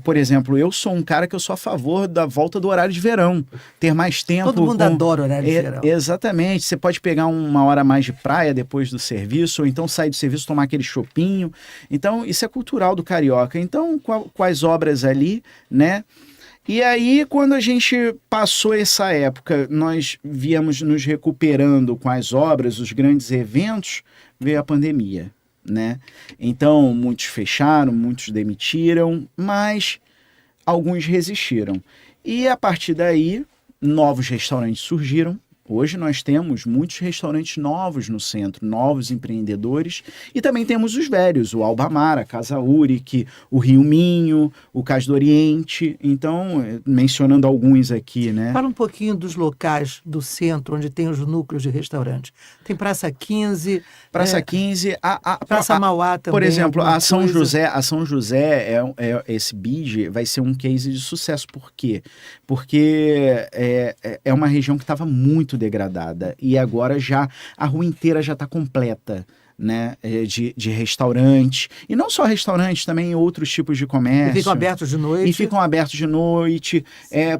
Por exemplo, eu sou um cara que eu sou a favor da volta do horário de verão, ter mais tempo. Todo mundo adora o horário de verão. Exatamente, você pode pegar 1 hora mais de praia depois do serviço, ou então sair do serviço, tomar aquele chopinho. Então, isso é cultural do carioca. Então, com as obras ali, né? E aí, quando a gente passou essa época, nós viemos nos recuperando com as obras, os grandes eventos, veio a pandemia. Né? Então, muitos fecharam, muitos demitiram, mas alguns resistiram. E a partir daí, novos restaurantes surgiram. Hoje nós temos muitos restaurantes novos no centro, novos empreendedores, e também temos os velhos, o Albamar, a Casa Uric, o Rio Minho, o Cais do Oriente. Então, mencionando alguns aqui, né? Fala um pouquinho dos locais do centro, onde tem os núcleos de restaurantes. Tem Praça 15... Praça 15... Praça Mauá também. Por exemplo, a São José, esse BID vai ser um case de sucesso. Por quê? Porque é uma região que estava muito degradada, e agora já a rua inteira já está completa. né, de restaurante, e não só restaurante, também outros tipos de comércio. E ficam abertos de noite. E ficam abertos de noite.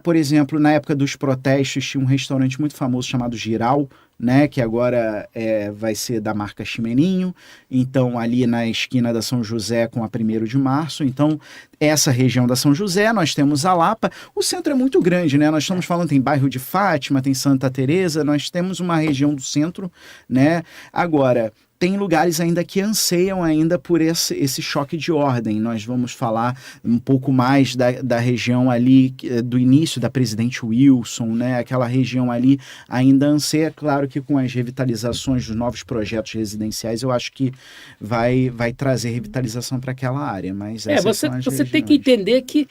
Por exemplo, na época dos protestos, tinha um restaurante muito famoso chamado Giral, né, que agora vai ser da marca Chimeninho, então ali na esquina da São José com a 1º de março, então essa região da São José, nós temos a Lapa, o centro é muito grande, né, nós estamos falando, tem bairro de Fátima, tem Santa Teresa, nós temos uma região do centro, né, agora... Tem lugares ainda que anseiam ainda por esse choque de ordem. Nós vamos falar um pouco mais da região ali, do início da Presidente Wilson, né? Aquela região ali ainda anseia, claro que com as revitalizações dos novos projetos residenciais, eu acho que vai trazer revitalização para aquela área. Mas você tem que entender que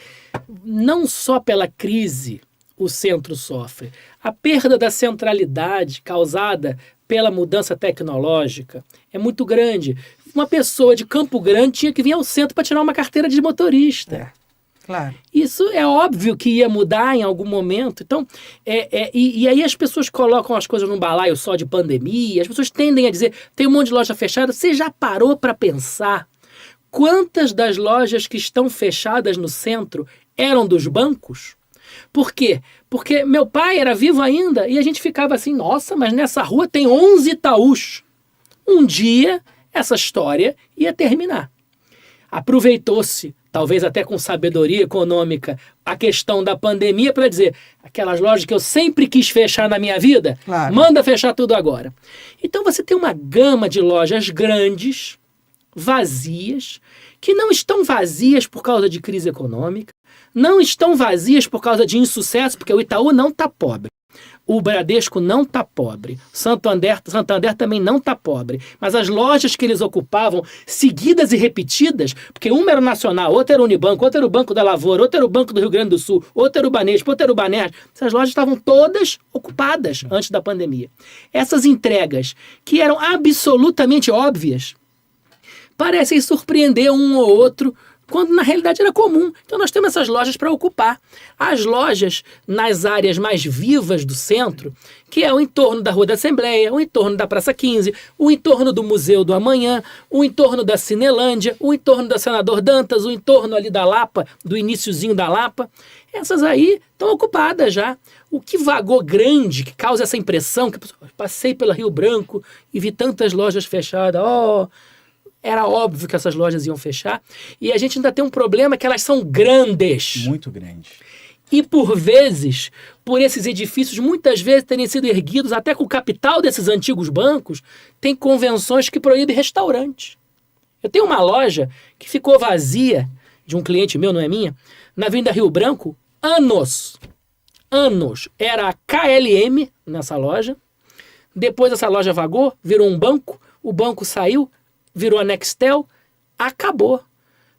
não só pela crise o centro sofre. A perda da centralidade causada pela mudança tecnológica é muito grande. Uma pessoa de Campo Grande tinha que vir ao centro para tirar uma carteira de motorista. Claro. Isso é óbvio que ia mudar em algum momento. Então, e aí as pessoas colocam as coisas num balaio só de pandemia, as pessoas tendem a dizer, tem um monte de loja fechada. Você já parou para pensar quantas das lojas que estão fechadas no centro eram dos bancos? Por quê? Porque meu pai era vivo ainda e a gente ficava assim, nossa, mas nessa rua tem 11 Itaús. Um dia essa história ia terminar. Aproveitou-se, talvez até com sabedoria econômica, a questão da pandemia para dizer, aquelas lojas que eu sempre quis fechar na minha vida, claro, manda fechar tudo agora. Então você tem uma gama de lojas grandes, vazias, que não estão vazias por causa de crise econômica, não estão vazias por causa de insucesso, porque o Itaú não está pobre. O Bradesco não está pobre. Santander também não está pobre. Mas as lojas que eles ocupavam, seguidas e repetidas, porque uma era o Nacional, outra era o Unibanco, outra era o Banco da Lavoura, outra era o Banco do Rio Grande do Sul, outra era o Banespa, outra era o Banerj. Essas lojas estavam todas ocupadas antes da pandemia. Essas entregas, que eram absolutamente óbvias, parecem surpreender um ou outro, quando na realidade era comum. Então nós temos essas lojas para ocupar. As lojas nas áreas mais vivas do centro, que é o entorno da Rua da Assembleia, o entorno da Praça 15, o entorno do Museu do Amanhã, o entorno da Cinelândia, o entorno da Senador Dantas, o entorno ali da Lapa, do iniciozinho da Lapa, essas aí estão ocupadas já. O que vagou grande, que causa essa impressão, que passei pela Rio Branco e vi tantas lojas fechadas, era óbvio que essas lojas iam fechar. E a gente ainda tem um problema que elas são grandes. Muito grandes. E por vezes, por esses edifícios, muitas vezes terem sido erguidos até com o capital desses antigos bancos, tem convenções que proíbem restaurantes. Eu tenho uma loja que ficou vazia, de um cliente meu, não é minha, na Avenida Rio Branco, anos. Era a KLM nessa loja. Depois essa loja vagou, virou um banco, o banco saiu, virou a Nextel, acabou.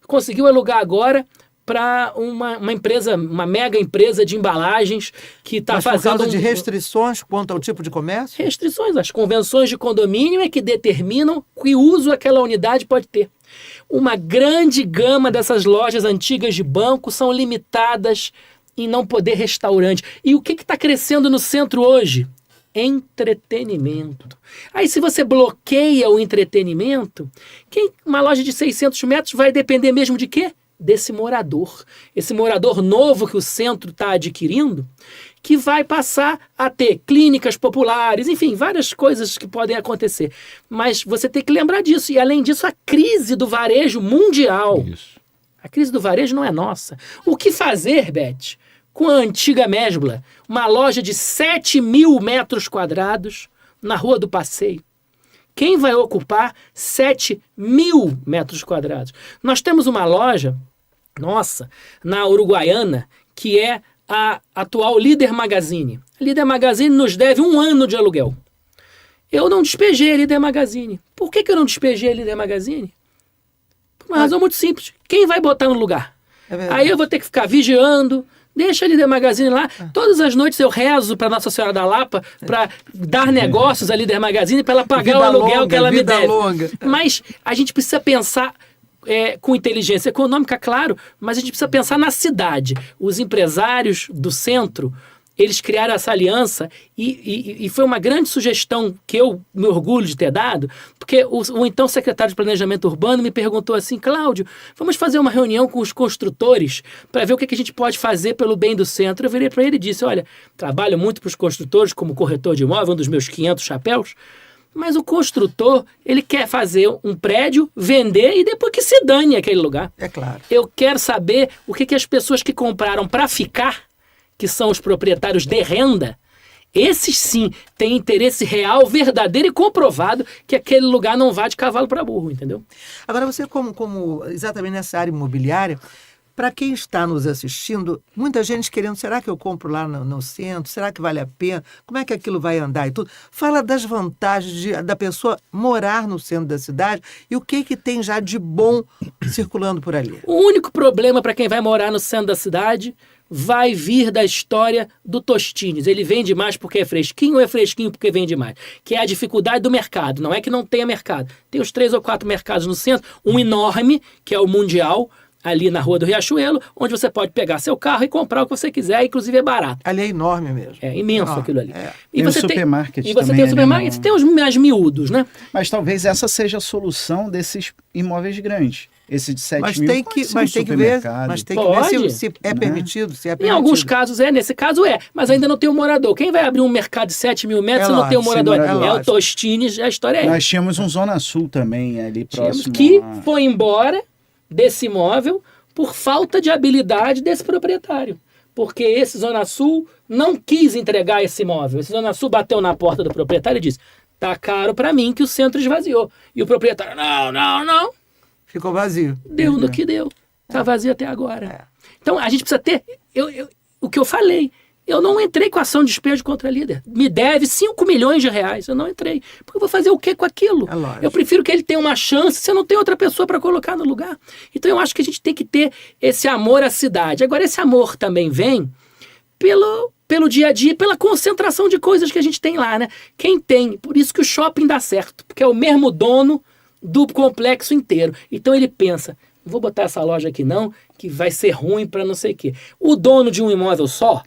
Conseguiu alugar agora para uma empresa, uma mega empresa de embalagens que está fazendo... Por causa de restrições quanto ao tipo de comércio? Restrições. As convenções de condomínio é que determinam que uso aquela unidade pode ter. Uma grande gama dessas lojas antigas de banco são limitadas em não poder restaurante. E o que está crescendo no centro hoje? Entretenimento. Aí se você bloqueia o entretenimento, uma loja de 600 metros vai depender mesmo de quê? Desse morador. Esse morador novo que o centro está adquirindo, que vai passar a ter clínicas populares, enfim, várias coisas que podem acontecer. Mas você tem que lembrar disso. E além disso, a crise do varejo mundial. Isso. A crise do varejo não é nossa. O que fazer, Beth, com a antiga Mesbla, uma loja de 7.000 metros quadrados na Rua do Passeio? Quem vai ocupar 7.000 metros quadrados? Nós temos uma loja, nossa, na Uruguaiana, que é a atual Líder Magazine. A Líder Magazine nos deve 1 ano de aluguel. Eu não despejei a Líder Magazine. Por que eu não despejei a Líder Magazine? Por uma razão muito simples. Quem vai botar no lugar? Aí eu vou ter que ficar vigiando. Deixa a Líder Magazine lá. Todas as noites eu rezo para Nossa Senhora da Lapa para dar negócios à Líder Magazine para ela pagar o aluguel que ela me deve. Mas a gente precisa pensar com inteligência econômica, claro, mas a gente precisa pensar na cidade. Os empresários do centro, eles criaram essa aliança e foi uma grande sugestão que eu me orgulho de ter dado, porque o então secretário de Planejamento Urbano me perguntou assim: Cláudio, vamos fazer uma reunião com os construtores para ver o que a gente pode fazer pelo bem do centro. Eu virei para ele e disse: olha, trabalho muito para os construtores como corretor de imóvel, um dos meus 500 chapéus, mas o construtor, ele quer fazer um prédio, vender e depois que se dane aquele lugar. É claro. Eu quero saber o que as pessoas que compraram para ficar, que são os proprietários de renda, esses sim têm interesse real, verdadeiro e comprovado que aquele lugar não vá de cavalo para burro, entendeu? Agora, você como exatamente nessa área imobiliária, para quem está nos assistindo, muita gente querendo, será que eu compro lá no centro? Será que vale a pena? Como é que aquilo vai andar e tudo? Fala das vantagens da pessoa morar no centro da cidade e o que tem já de bom circulando por ali. O único problema para quem vai morar no centro da cidade vai vir da história do Tostines. Ele vende mais porque é fresquinho ou é fresquinho porque vende mais? Que é a dificuldade do mercado. Não é que não tenha mercado. Tem os 3 ou 4 mercados no centro. Um enorme, que é o Mundial, ali na Rua do Riachuelo, onde você pode pegar seu carro e comprar o que você quiser, inclusive é barato. Ali é enorme mesmo. É imenso aquilo ali. E você tem o supermarket E você também, tem o supermarket, você tem os mais miúdos, né? Mas talvez essa seja a solução desses imóveis grandes. Esse de 7 mil Tem que ver se é permitido, se é permitido. Em alguns casos nesse caso mas ainda não tem um morador. Quem vai abrir um mercado de 7 mil metros se não tem um morador? É o Tostines, a história é essa. Nós tínhamos um Zona Sul também ali próximo. Que foi embora desse imóvel por falta de habilidade desse proprietário. Porque esse Zona Sul não quis entregar esse imóvel. Esse Zona Sul bateu na porta do proprietário e disse: tá caro para mim que o centro esvaziou. E o proprietário: não. Ficou vazio. Deu no que deu. Tá vazio até agora. Então a gente precisa ter... o que eu falei, eu não entrei com ação de despejo contra a líder. Me deve 5 milhões de reais. Eu não entrei. Porque eu vou fazer o que com aquilo? Eu prefiro que ele tenha uma chance se eu não tenho outra pessoa para colocar no lugar. Então eu acho que a gente tem que ter esse amor à cidade. Agora, esse amor também vem pelo dia a dia, pela concentração de coisas que a gente tem lá, né? Quem tem, por isso que o shopping dá certo, porque é o mesmo dono do complexo inteiro. Então ele pensa: não vou botar essa loja aqui não, que vai ser ruim para não sei o quê. O dono de um imóvel só,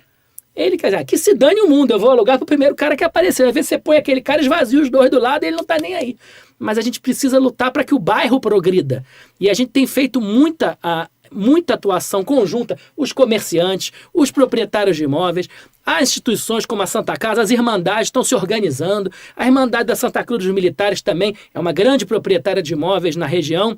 ele quer dizer, que se dane o mundo, eu vou alugar pro primeiro cara que aparecer. Às vezes você põe aquele cara, esvazia os dois do lado e ele não tá nem aí. Mas a gente precisa lutar para que o bairro progrida. E a gente tem feito muita atuação conjunta, os comerciantes, os proprietários de imóveis, as instituições como a Santa Casa, as Irmandades estão se organizando. A Irmandade da Santa Cruz dos Militares também é uma grande proprietária de imóveis na região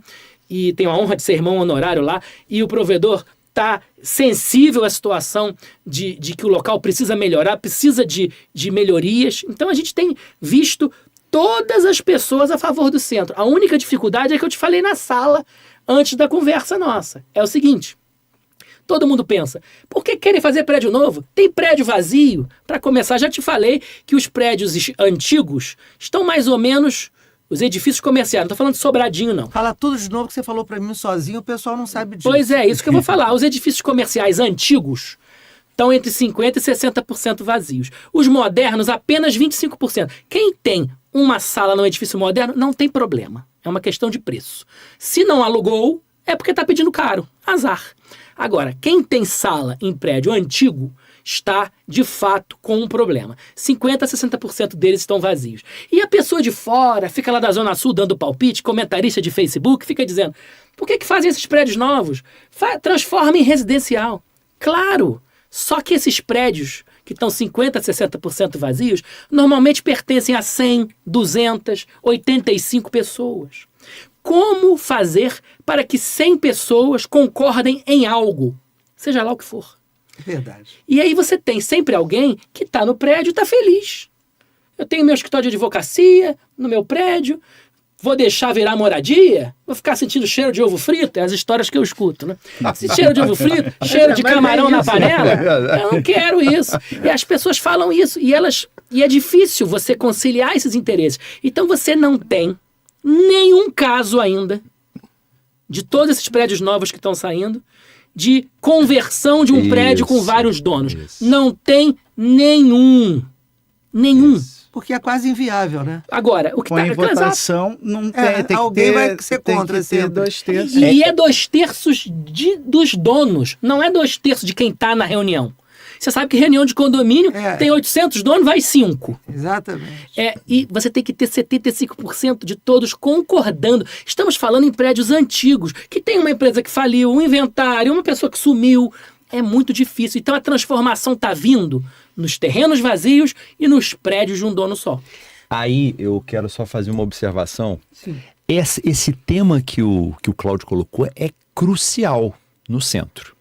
e tem a honra de ser irmão honorário lá. E o provedor está sensível à situação de que o local precisa melhorar, precisa de melhorias. Então a gente tem visto todas as pessoas a favor do centro. A única dificuldade é que eu te falei na sala antes da conversa nossa. É o seguinte: todo mundo pensa, por que querem fazer prédio novo? Tem prédio vazio. Para começar, já te falei que os prédios antigos estão mais ou menos... Os edifícios comerciais, não estou falando de Sobradinho, não. Fala tudo de novo que você falou para mim sozinho, o pessoal não sabe disso. Pois é, isso que eu vou falar. Os edifícios comerciais antigos estão entre 50% e 60% vazios. Os modernos, apenas 25%. Quem tem uma sala num edifício moderno, não tem problema. É uma questão de preço. Se não alugou, é porque está pedindo caro. Azar. Agora, quem tem sala em prédio antigo está, de fato, com um problema. 50% a 60% deles estão vazios. E a pessoa de fora fica lá da Zona Sul dando palpite, comentarista de Facebook, fica dizendo: por que fazem esses prédios novos? Transforma em residencial. Claro! Só que esses prédios que estão 50% a 60% vazios, normalmente pertencem a 100, 200, 85 pessoas. Como fazer para que 100 pessoas concordem em algo? Seja lá o que for. É verdade. E aí você tem sempre alguém que está no prédio e está feliz. Eu tenho meu escritório de advocacia no meu prédio, vou deixar virar moradia? Vou ficar sentindo cheiro de ovo frito? É as histórias que eu escuto, né? Esse cheiro de ovo frito, cheiro de camarão na panela, eu não quero isso. E as pessoas falam isso, e é difícil você conciliar esses interesses. Então você não tem nenhum caso ainda, de todos esses prédios novos que estão saindo, de conversão de um prédio com vários donos. Isso. Não tem nenhum. Isso. Porque é quase inviável, né? Agora, o que põe em votação, não tem alguém que ter, vai ser contra tem que ter 2/3. E é 2/3 dos donos, não é 2/3 de quem está na reunião. Você sabe que reunião de condomínio É. tem 800 donos, vai 5. Exatamente. E você tem que ter 75% de todos concordando. Estamos falando em prédios antigos, que tem uma empresa que faliu, um inventário, uma pessoa que sumiu. É muito difícil. Então a transformação está vindo nos terrenos vazios e nos prédios de um dono só. Aí eu quero só fazer uma observação. Sim. Esse tema que o Cláudio colocou é crucial no centro.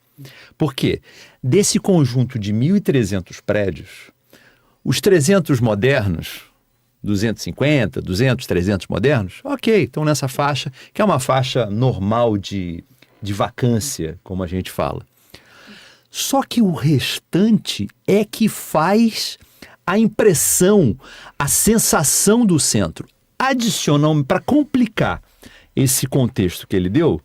Por quê? Desse conjunto de 1.300 prédios, os 300 modernos, 250, 200, 300 modernos, ok, estão nessa faixa, que é uma faixa normal de vacância, como a gente fala. Só que o restante é que faz a impressão, a sensação do centro. Adicionalmente, para complicar esse contexto que ele deu,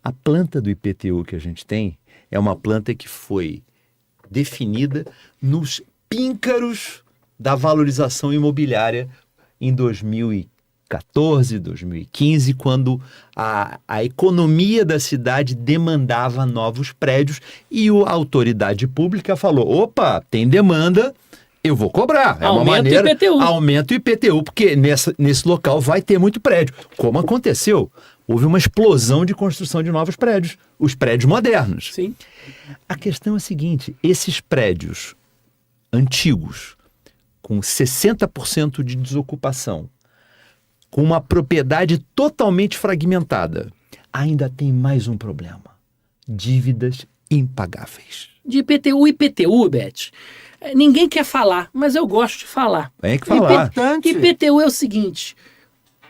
a planta do IPTU que a gente tem é uma planta que foi definida nos píncaros da valorização imobiliária em 2014, 2015, quando a economia da cidade demandava novos prédios e a autoridade pública falou, opa, tem demanda, eu vou cobrar. É uma maneira, o IPTU. aumenta o IPTU, porque nesse local vai ter muito prédio. Como aconteceu? Houve uma explosão de construção de novos prédios, os prédios modernos. Sim. A questão é a seguinte, esses prédios antigos, com 60% de desocupação, com uma propriedade totalmente fragmentada, ainda tem mais um problema, dívidas impagáveis. De IPTU, IPTU, Beth, ninguém quer falar, mas eu gosto de falar. Tem que falar. Importante. IPTU é o seguinte,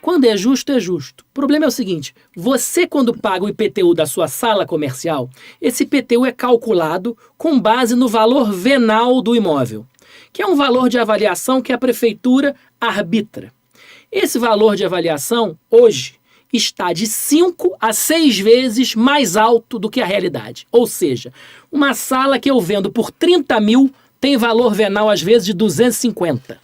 quando é justo, é justo. O problema é o seguinte, você quando paga o IPTU da sua sala comercial, esse IPTU é calculado com base no valor venal do imóvel, que é um valor de avaliação que a prefeitura arbitra. Esse valor de avaliação, hoje, está de 5 a 6 vezes mais alto do que a realidade. Ou seja, uma sala que eu vendo por 30 mil tem valor venal, às vezes, de 250.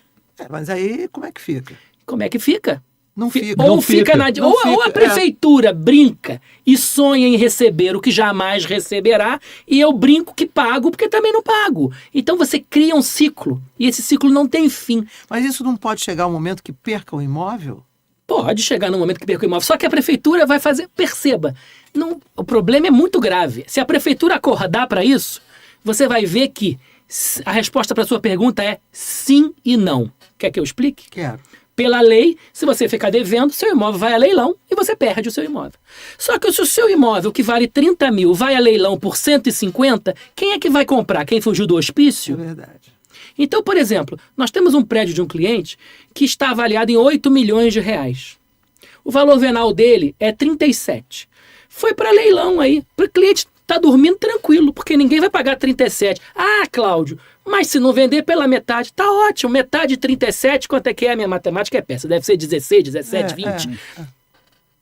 Mas aí, como é que fica? Como é que fica? Não fica. Ou Não fica fica. na... Não ou fica, a prefeitura brinca e sonha em receber o que jamais receberá, e eu brinco que pago porque também não pago. Então você cria um ciclo, e esse ciclo não tem fim. Mas isso não pode chegar um momento que perca o imóvel? Pode chegar no momento que perca o imóvel, só que a prefeitura vai fazer... Perceba, o problema é muito grave. Se a prefeitura acordar para isso, você vai ver que a resposta para a sua pergunta é sim e não. Quer que eu explique? Quero. Pela lei, se você ficar devendo, seu imóvel vai a leilão e você perde o seu imóvel. Só que se o seu imóvel, que vale 30 mil, vai a leilão por 150, quem é que vai comprar? Quem fugiu do É hospício? verdade. Então, por exemplo, nós temos um prédio de um cliente que está avaliado em 8 milhões de reais. O valor venal dele é 37. Foi para leilão aí. O cliente está dormindo tranquilo, porque ninguém vai pagar 37. Ah, Cláudio, mas se não vender pela metade, tá ótimo. Metade de 37, quanto é que é? A minha matemática é péssima. Deve ser 16, 17, 20.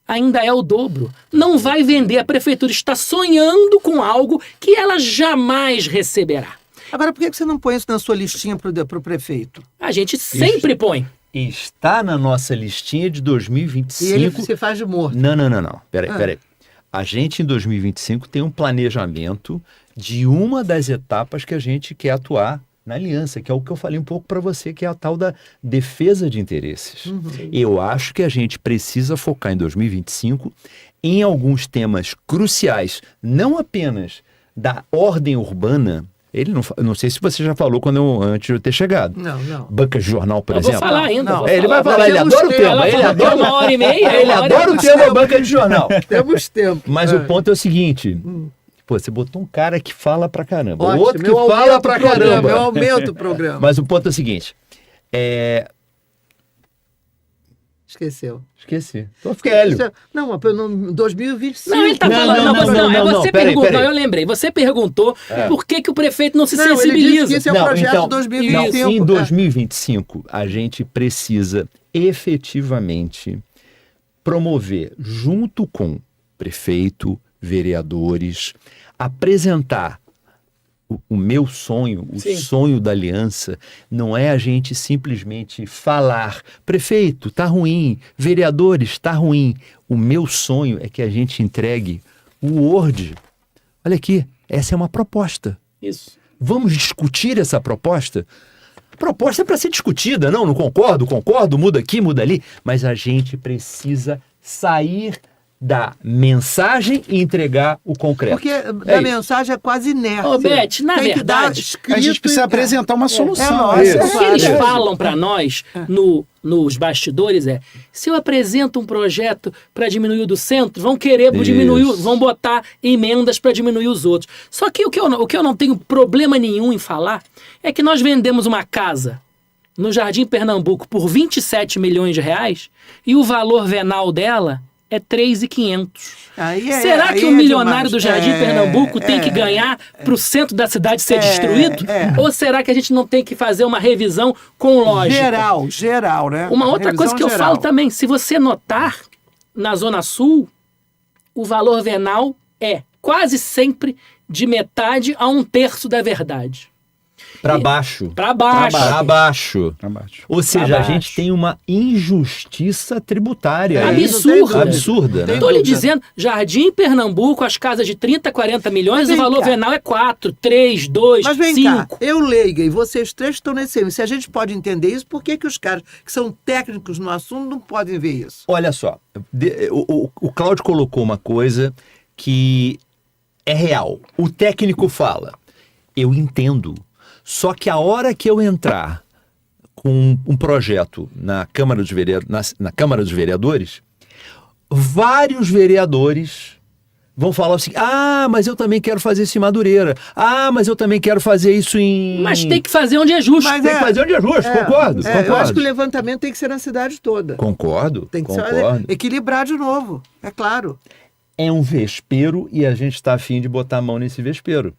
Ainda é o dobro. Não vai vender. A prefeitura está sonhando com algo que ela jamais receberá. Agora, por que você não põe isso na sua listinha para o prefeito? A gente sempre põe. Está na nossa listinha de 2025. E ele se faz de morto. Não. Peraí. A gente, em 2025, tem um planejamento de uma das etapas que a gente quer atuar na aliança, que é o que eu falei um pouco para você, que é a tal da defesa de interesses. Eu acho que a gente precisa focar em 2025 em alguns temas cruciais, não apenas da ordem urbana. Ele não sei se você já falou antes de eu ter chegado. Não. Banca de jornal, por Eu vou exemplo. falar ainda. Não. vou Ele vai falar. falar, ele Temos adora o tempo. tema. Ele Ela falou adora, uma hora e meia. ele adora o tema banca de jornal. Temos tempo. Mas o ponto é o seguinte, pô, você botou um cara que fala pra caramba, Ótimo, outro que eu fala aumento pra o programa, caramba. Eu aumento o programa. Mas o ponto é o seguinte, Esqueceu. esqueci, tô velho. Não, mas no 2025. Não, ele tá Não, falando. não, Você peraí, perguntou. peraí. Eu lembrei. Você perguntou por que o prefeito não se Não, ele disse sensibiliza. que esse é o projeto de 2025. Em 2025, a gente precisa efetivamente promover, junto com prefeito, vereadores, apresentar o meu sonho, o Sim. sonho da aliança, não é a gente simplesmente falar, prefeito, tá ruim, vereadores, tá ruim. O meu sonho é que a gente entregue o Word. Olha aqui, essa é uma proposta. Isso. Vamos discutir essa proposta? A proposta é para ser discutida, não concordo, muda aqui, muda ali, mas a gente precisa sair da mensagem e entregar o concreto. Porque a mensagem é quase inércia. Ô, Beth, na Tem que dar verdade, escrito A gente precisa apresentar uma solução. nossa, Isso. O que eles Claro. falam para nós nos bastidores é: se eu apresento um projeto para diminuir o do centro, vão querer diminuir, vão botar emendas para diminuir os outros. Só que o que eu não tenho problema nenhum em falar é que nós vendemos uma casa no Jardim Pernambuco por 27 milhões de reais e o valor venal dela é 3.500. Será que o milionário do Jardim Pernambuco tem que ganhar para o centro da cidade ser destruído? Ou será que a gente não tem que fazer uma revisão com lógica? Geral, né? Uma outra coisa que eu falo também, se você notar, na Zona Sul, o valor venal é quase sempre de metade a 1/3 da verdade. Para baixo. Para baixo. Para baixo. Abaixo. Ou seja, Pra a baixo. gente tem uma injustiça tributária. Absurda. Absurda, né? Estou lhe dúvida. dizendo, Jardim Pernambuco, as casas de 30, 40 milhões, Mas o vem valor cá. venal é 4, 3, 2, Mas vem 5. cá, eu leiga e vocês três estão nesse aí. Se a gente pode entender isso, por que os caras que são técnicos no assunto não podem ver isso? Olha só, o Cláudio colocou uma coisa que é real. O técnico fala, eu entendo, só que a hora que eu entrar com um projeto na Câmara dos Vereadores, vários vereadores vão falar assim, mas eu também quero fazer isso em Madureira. Mas eu também quero fazer isso em... Mas tem que fazer onde é justo. Mas Tem que fazer onde é justo, concordo. Eu acho que o levantamento tem que ser na cidade toda. Concordo, Tem que concordo. ser equilibrar de novo, é claro. É um vespeiro e a gente está afim de botar a mão nesse vespeiro.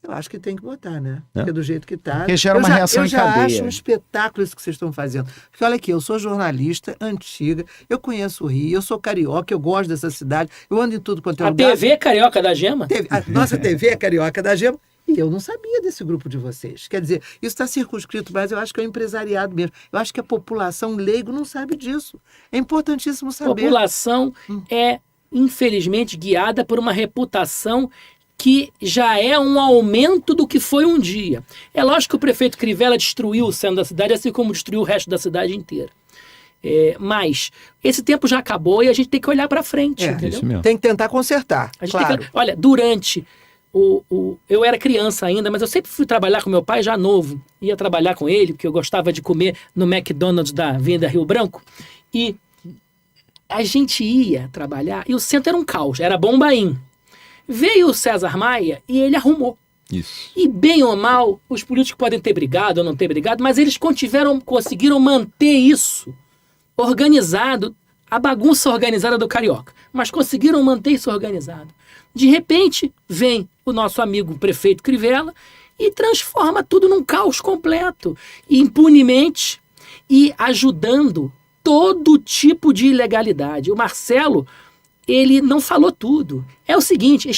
Eu acho que tem que botar, né? Porque do jeito que tá... Porque gera uma reação eu em já cadeia. acho um espetáculo isso que vocês estão fazendo. Porque olha aqui, eu sou jornalista antiga, eu conheço o Rio, eu sou carioca, eu gosto dessa cidade, eu ando em tudo quanto é A lugar. TV Carioca da Gema? A nossa TV é Carioca da Gema. E eu não sabia desse grupo de vocês. Quer dizer, isso está circunscrito, mas eu acho que é o empresariado mesmo. Eu acho que a população leigo não sabe disso. É importantíssimo A saber. população é, infelizmente, guiada por uma reputação que já é um aumento do que foi um dia. É lógico que o prefeito Crivella destruiu o centro da cidade, assim como destruiu o resto da cidade inteira. Mas esse tempo já acabou e a gente tem que olhar para frente, entendeu? Isso mesmo. Tem que tentar consertar, A gente claro. tem que, olha, durante eu era criança ainda, mas eu sempre fui trabalhar com meu pai já novo. Ia trabalhar com ele, porque eu gostava de comer no McDonald's da Avenida Rio Branco. E a gente ia trabalhar e o centro era um caos, era Bombaim. Veio o César Maia e ele arrumou. Isso. E bem ou mal, os políticos podem ter brigado ou não ter brigado, mas eles conseguiram manter isso organizado, a bagunça organizada do Carioca. Mas conseguiram manter isso organizado. De repente, vem o nosso amigo prefeito Crivella e transforma tudo num caos completo. Impunemente e ajudando todo tipo de ilegalidade. O Marcelo, ele não falou tudo. É o seguinte,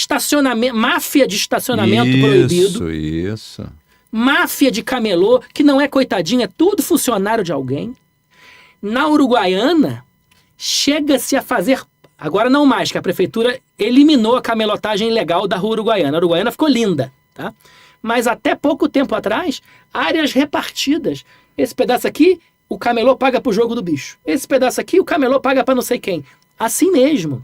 máfia de estacionamento proibido. Isso. Máfia de camelô, que não é coitadinha, é tudo funcionário de alguém. Na Uruguaiana, chega-se a fazer... Agora não mais, que a prefeitura eliminou a camelotagem ilegal da rua Uruguaiana. A Uruguaiana ficou linda, tá? Mas até pouco tempo atrás, áreas repartidas. Esse pedaço aqui, o camelô paga pro jogo do bicho. Esse pedaço aqui, o camelô paga pra não sei quem. Assim mesmo.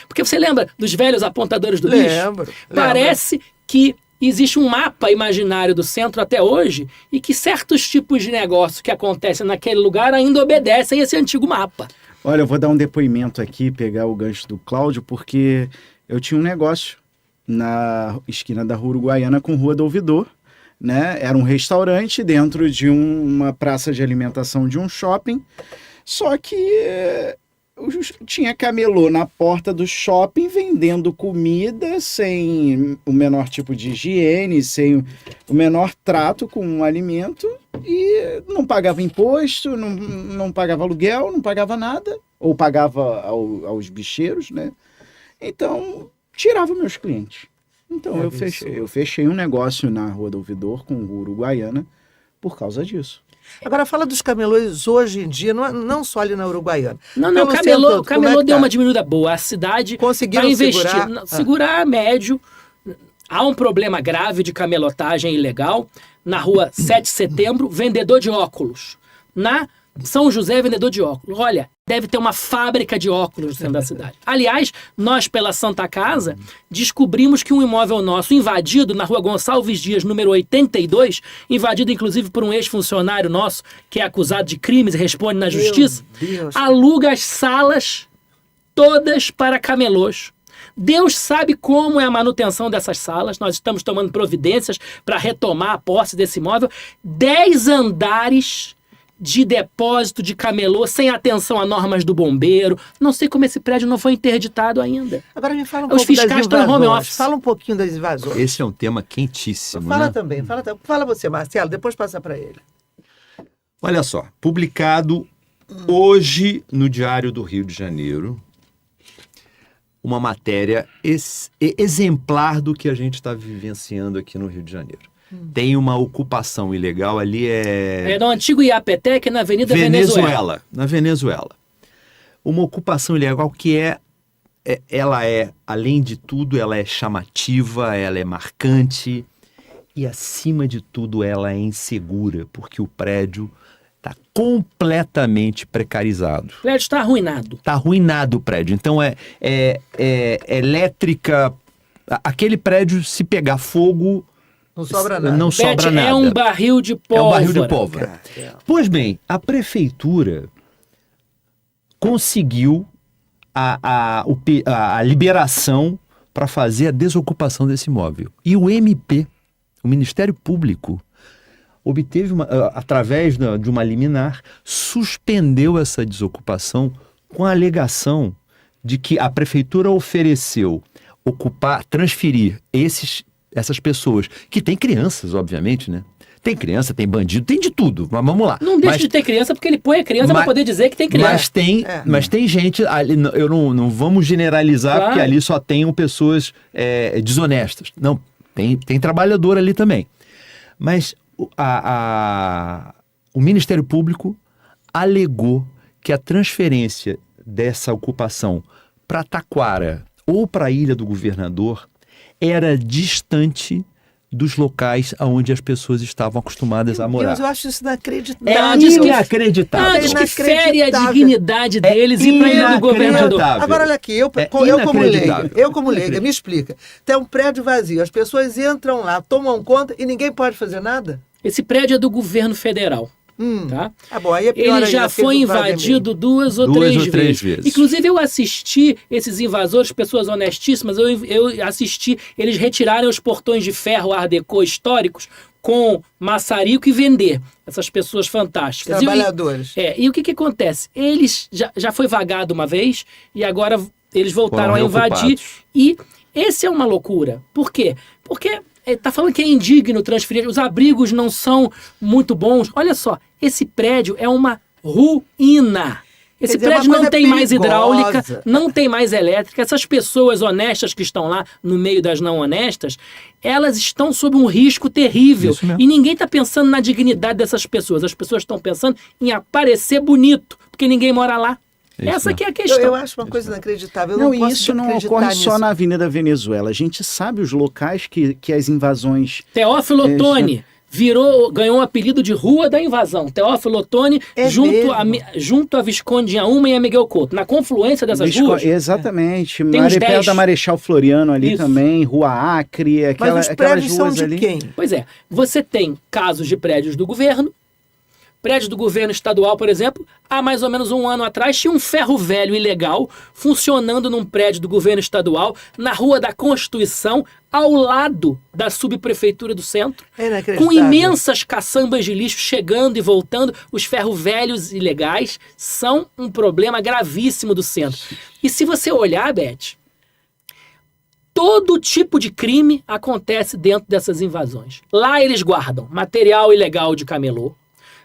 Porque você lembra dos velhos apontadores do bicho? Lembro. Parece que existe um mapa imaginário do centro até hoje e que certos tipos de negócio que acontecem naquele lugar ainda obedecem esse antigo mapa. Olha, eu vou dar um depoimento aqui, pegar o gancho do Cláudio, porque eu tinha um negócio na esquina da Rua Uruguaiana com Rua do Ouvidor, né? Era um restaurante dentro de uma praça de alimentação de um shopping, só que tinha camelô na porta do shopping vendendo comida sem o menor tipo de higiene, sem o menor trato com o alimento e não pagava imposto, não pagava aluguel, não pagava nada, ou pagava aos bicheiros, né? Então, tirava meus clientes. Então, eu fechei um negócio na Rua do Ouvidor com o Uruguaiana por causa disso. Agora, fala dos camelôs hoje em dia, não só ali na Uruguaiana. Não, Pelo centro, o camelô como é que deu tá? uma diminuída boa. A cidade Conseguiram vai investir, segurar? segurar médio. há um problema grave de camelotagem ilegal na rua 7 de Setembro, vendedor de óculos. Na São José, vendedor de óculos. Olha, deve ter uma fábrica de óculos no centro da cidade. Aliás, nós, pela Santa Casa, descobrimos que um imóvel nosso invadido na rua Gonçalves Dias, número 82, invadido inclusive por um ex-funcionário nosso, que é acusado de crimes e responde na justiça, aluga as salas todas para camelôs. Deus sabe como é a manutenção dessas salas. Nós estamos tomando providências para retomar a posse desse imóvel. 10 andares de depósito de camelô, sem atenção a normas do bombeiro. Não sei como esse prédio não foi interditado ainda. Agora me fala um Os pouco fiscais das estão no home invasões. office. Fala um pouquinho das invasões. Esse é um tema quentíssimo, Fala né? também, fala você, Marcelo, depois passa para ele. Olha só, publicado hoje no Diário do Rio de Janeiro, uma matéria exemplar do que a gente está vivenciando aqui no Rio de Janeiro. Tem uma ocupação ilegal ali, É no antigo IAPTEC, na Avenida Venezuela. Na Venezuela. Uma ocupação ilegal que ela é, além de tudo, ela é chamativa, ela é marcante e, acima de tudo, ela é insegura, porque o prédio está completamente precarizado. O prédio está arruinado. Está arruinado o prédio. Então, elétrica... Aquele prédio, se pegar fogo... Não sobra nada. Não sobra Beth, nada. é um barril de pólvora. É um barril de pólvora. Pois bem, a prefeitura conseguiu a liberação para fazer a desocupação desse imóvel. E o MP, o Ministério Público, obteve, através de uma liminar, suspendeu essa desocupação com a alegação de que a prefeitura ofereceu transferir essas pessoas, que tem crianças, obviamente, né? Tem criança, tem bandido, tem de tudo, mas vamos lá. Não deixa de ter criança, porque ele põe a criança para poder dizer que tem criança. Mas tem gente, ali, eu não vamos generalizar, Claro. porque ali só tenham pessoas desonestas. Não, tem trabalhador ali também. Mas o Ministério Público alegou que a transferência dessa ocupação para Taquara ou para a Ilha do Governador era distante dos locais onde as pessoas estavam acostumadas a morar. Deus, eu acho isso inacreditável. É inacreditável. Diz que fere a dignidade deles e para a Ilha do Governador. inacreditável. Agora, olha aqui, eu como leiga, me explica. Tem um prédio vazio, as pessoas entram lá, tomam conta e ninguém pode fazer nada? Esse prédio é do governo federal. Tá? Ah, bom, aí é pior Ele ainda, já porque foi eles não fazem invadido duas ou três vezes. Inclusive, eu assisti esses invasores, pessoas honestíssimas, eu assisti eles retirarem os portões de ferro Art Deco históricos com maçarico e vender. Essas pessoas fantásticas. Trabalhadores. E o que acontece? Eles já foi vagado uma vez e agora eles voltaram a invadir. E essa é uma loucura. Por quê? Porque tá falando que é indigno transferir, os abrigos não são muito bons. Olha só, esse prédio é uma ruína. Esse prédio não tem mais hidráulica, não tem mais elétrica. Essas pessoas honestas que estão lá no meio das não honestas, elas estão sob um risco terrível. E ninguém está pensando na dignidade dessas pessoas. As pessoas estão pensando em aparecer bonito, porque ninguém mora lá. Essa que é a questão. Eu acho uma coisa inacreditável. Isso não ocorre só na Avenida Venezuela. A gente sabe os locais que as invasões... Teófilo Otoni ganhou o apelido de Rua da Invasão. Teófilo Otoni, junto a Visconde Inhaúma e a Miguel Couto. Na confluência dessas ruas... Exatamente. Perto da Marechal Floriano ali também, Rua Acre, Mas os prédios são de ali. Quem? Pois é. Você tem casos de prédios do governo. Prédio do governo estadual, por exemplo, há mais ou menos um ano atrás, tinha um ferro velho ilegal funcionando num prédio do governo estadual, na Rua da Constituição, ao lado da subprefeitura do centro, com imensas caçambas de lixo chegando e voltando. Os ferros velhos ilegais são um problema gravíssimo do centro. E se você olhar, Beth, todo tipo de crime acontece dentro dessas invasões. Lá eles guardam material ilegal de camelô.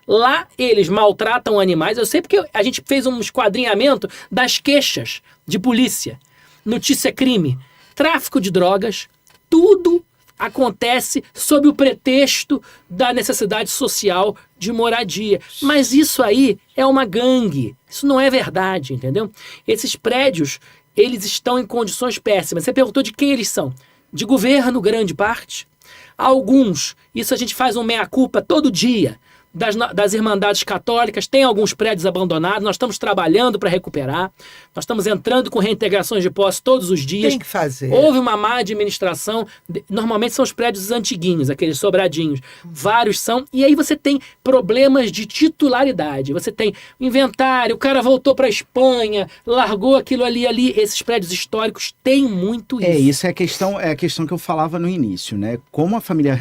Lá eles maltratam animais. Eu sei porque a gente fez um esquadrinhamento das queixas de polícia. Notícia crime, tráfico de drogas, tudo acontece sob o pretexto da necessidade social de moradia. Mas isso aí é uma gangue. Isso não é verdade, entendeu? Esses prédios, eles estão em condições péssimas. Você perguntou de quem eles são. de governo, grande parte. Alguns, isso a gente faz um meia-culpa todo dia, das Irmandades Católicas, tem alguns prédios abandonados, nós estamos trabalhando para recuperar, nós estamos entrando com reintegrações de posse todos os dias. Tem que fazer. Houve uma má administração, normalmente são os prédios antiguinhos, aqueles sobradinhos, vários são, e aí você tem problemas de titularidade, você tem inventário, o cara voltou para a Espanha, largou aquilo ali, esses prédios históricos têm muito isso. Isso é a questão que eu falava no início, né? Como a família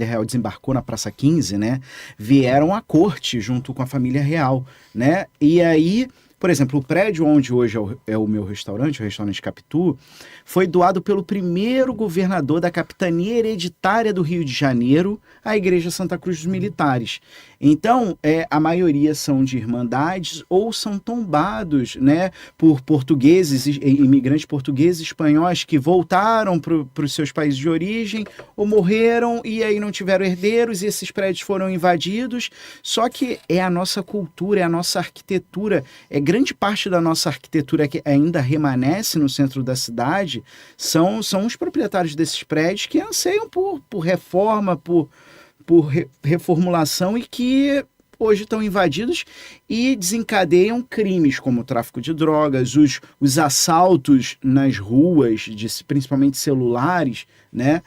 real desembarcou na Praça 15, né? Vieram à corte junto com a família real, né? E aí, por exemplo, o prédio onde hoje é o meu restaurante, o restaurante Capitu, foi doado pelo primeiro governador da capitania hereditária do Rio de Janeiro, a Igreja Santa Cruz dos Militares. Então, a maioria são de irmandades ou são tombados, né, por portugueses, imigrantes portugueses e espanhóis que voltaram para os seus países de origem ou morreram e aí não tiveram herdeiros e esses prédios foram invadidos. Só que é a nossa cultura, é a nossa arquitetura, grande parte da nossa arquitetura que ainda remanesce no centro da cidade são os proprietários desses prédios que anseiam por reforma, por reformulação e que hoje estão invadidos e desencadeiam crimes como o tráfico de drogas, os assaltos nas ruas, principalmente celulares, né?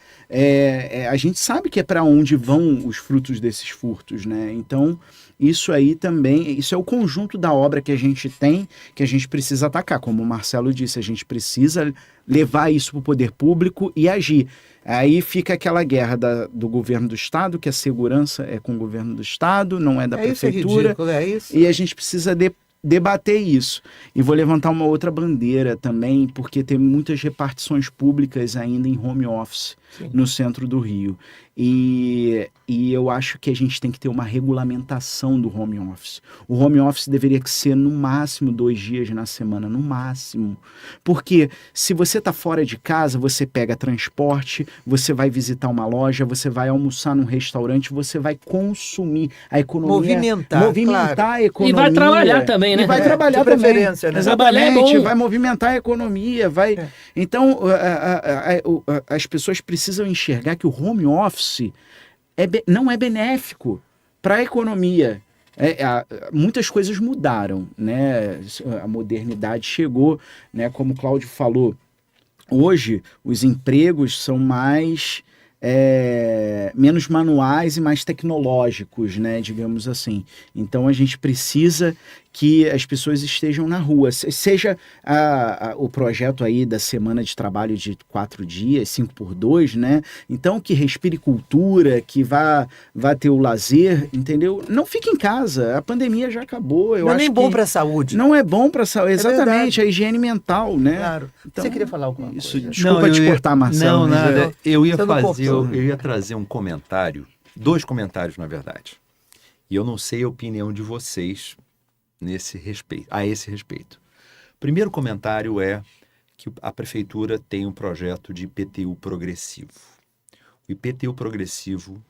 A gente sabe que é para onde vão os frutos desses furtos, né? Então, isso aí também, isso é o conjunto da obra que a gente tem, que a gente precisa atacar. Como o Marcelo disse, a gente precisa levar isso para o poder público e agir. Aí fica aquela guerra do governo do Estado, que a segurança é com o governo do Estado, não é da prefeitura. Isso é ridículo, E a gente precisa debater isso. E vou levantar uma outra bandeira também, porque tem muitas repartições públicas ainda em home office. Sim. No centro do Rio. E eu acho que a gente tem que ter uma regulamentação do home office. O home office deveria ser no máximo 2 dias na semana, no máximo. Porque se você está fora de casa, você pega transporte, você vai visitar uma loja, você vai almoçar num restaurante, você vai consumir a economia. Movimentar claro. A economia. E vai trabalhar também, né? E vai trabalhar também. Preferência, né? Exatamente, vai movimentar a economia. Então, as pessoas precisam enxergar que o home office não é benéfico para a economia. Muitas coisas mudaram, né? A modernidade chegou, né? Como o Cláudio falou, hoje os empregos são menos manuais e mais tecnológicos, né? Digamos assim. Então a gente precisa que as pessoas estejam na rua, seja o projeto aí da semana de trabalho de 4 dias, 5x2, né? Então que respire cultura, que vá ter o lazer, entendeu? Não fique em casa, a pandemia já acabou. Não é nem bom para a saúde. Não é bom para a saúde, exatamente, a higiene mental, né? Claro. Então, você queria falar alguma coisa? Desculpa te cortar, Marcelo. Não, nada. Eu ia trazer um comentário, 2 comentários, na verdade. E eu não sei a opinião de vocês a esse respeito. Primeiro comentário é que a prefeitura tem um projeto de IPTU progressivo. O IPTU progressivo,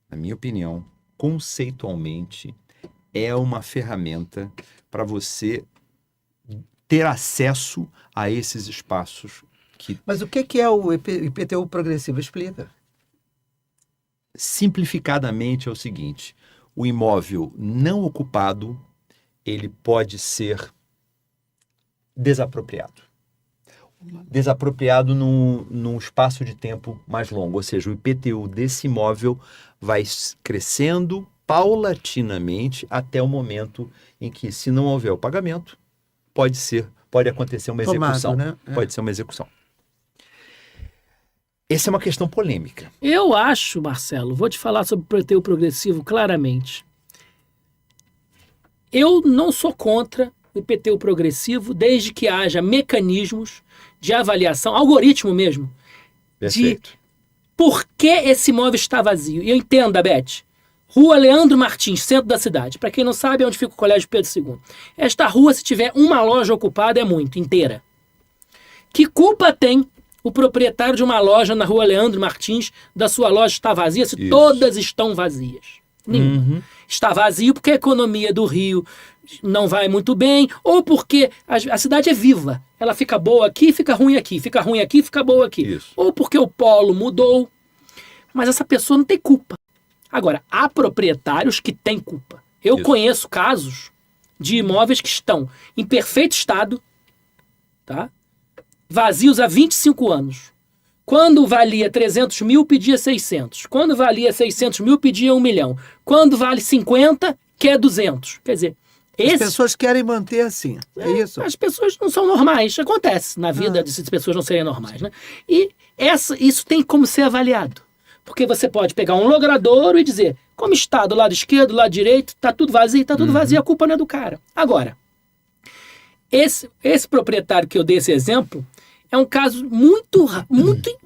na minha opinião, conceitualmente, é uma ferramenta para você ter acesso a esses espaços. Mas o que é o IPTU progressivo? Explica. Simplificadamente é o seguinte: o imóvel não ocupado ele pode ser desapropriado. Desapropriado num espaço de tempo mais longo. Ou seja, o IPTU desse imóvel vai crescendo paulatinamente até o momento em que, se não houver o pagamento, pode acontecer uma execução. Né? Pode ser uma execução. Essa é uma questão polêmica. Eu acho, Marcelo, vou te falar sobre o IPTU progressivo claramente. Eu não sou contra o IPTU progressivo, desde que haja mecanismos de avaliação, algoritmo mesmo, perfeito, de por que esse imóvel está vazio. E eu entendo, Beth, Rua Leandro Martins, centro da cidade. Para quem não sabe, é onde fica o Colégio Pedro II. Esta rua, se tiver uma loja ocupada, é muito, inteira. Que culpa tem o proprietário de uma loja na Rua Leandro Martins da sua loja estar vazia se Isso. Todas estão vazias? Nenhum. Está vazio porque a economia do Rio não vai muito bem, ou porque a cidade é viva. ela fica boa aqui, fica ruim aqui, fica ruim aqui, fica boa aqui. Isso. Ou porque o polo mudou. Mas essa pessoa não tem culpa. Agora, há proprietários que têm culpa. Eu Isso. conheço casos de imóveis que estão em perfeito estado, tá? Vazios há 25 anos. Quando valia 300 mil, pedia 600. Quando valia 600 mil, pedia 1 milhão. Quando vale 50, quer 200. Quer dizer, As pessoas querem manter assim, é isso? as pessoas não são normais. Acontece na vida dessas pessoas não serem normais, né? E isso tem como ser avaliado. Porque você pode pegar um logradouro e dizer, como está do lado esquerdo, do lado direito, tá tudo vazio, a culpa não é do cara. Agora, esse proprietário que eu dei esse exemplo é um caso muito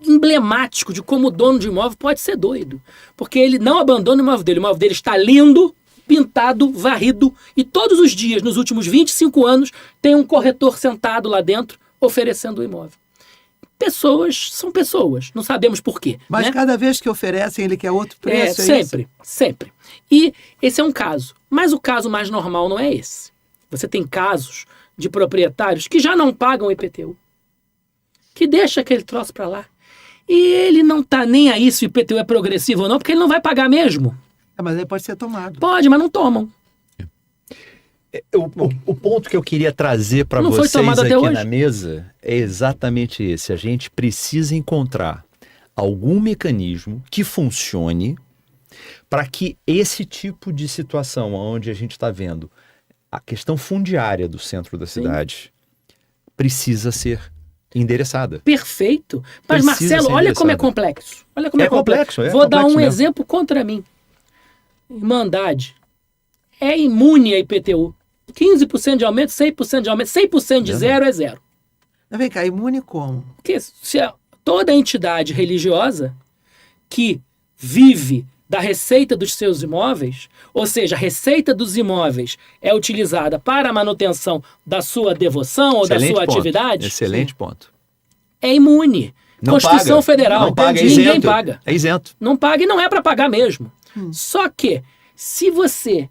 emblemático de como o dono de imóvel pode ser doido. Porque ele não abandona o imóvel dele está lindo, pintado, varrido, e todos os dias, nos últimos 25 anos, tem um corretor sentado lá dentro oferecendo o imóvel. Pessoas são pessoas, não sabemos por quê. Mas né? cada vez que oferecem, ele quer outro preço, Sempre. E esse é um caso. Mas o caso mais normal não é esse. Você tem casos de proprietários que já não pagam IPTU, que deixa aquele troço para lá. E ele não tá nem aí se o IPTU é progressivo ou não, porque ele não vai pagar mesmo. Mas aí pode ser tomado. Pode, mas não tomam. O ponto que eu queria trazer para Não foi vocês tomado até aqui hoje. na mesa é exatamente esse. A gente precisa encontrar algum mecanismo que funcione para que esse tipo de situação, onde a gente está vendo a questão fundiária do centro da cidade, precisa ser endereçada. Perfeito. Mas, Precisa Marcelo, ser olha como é endereçada. complexo. Olha como é complexo. É Vou dar complexo um mesmo. exemplo contra mim. Irmandade é imune a IPTU. 15% de aumento, 100% de aumento, 100% de zero é zero. Mas vem cá, imune como? Porque toda entidade religiosa que vive da receita dos seus imóveis, ou seja, a receita dos imóveis é utilizada para a manutenção da sua devoção ou da Excelente sua ponto. atividade, Excelente ponto. é imune. Não Constituição paga. Federal, Não paga, é ninguém isento. paga. É isento. Não paga e não é para pagar mesmo. Só que, se você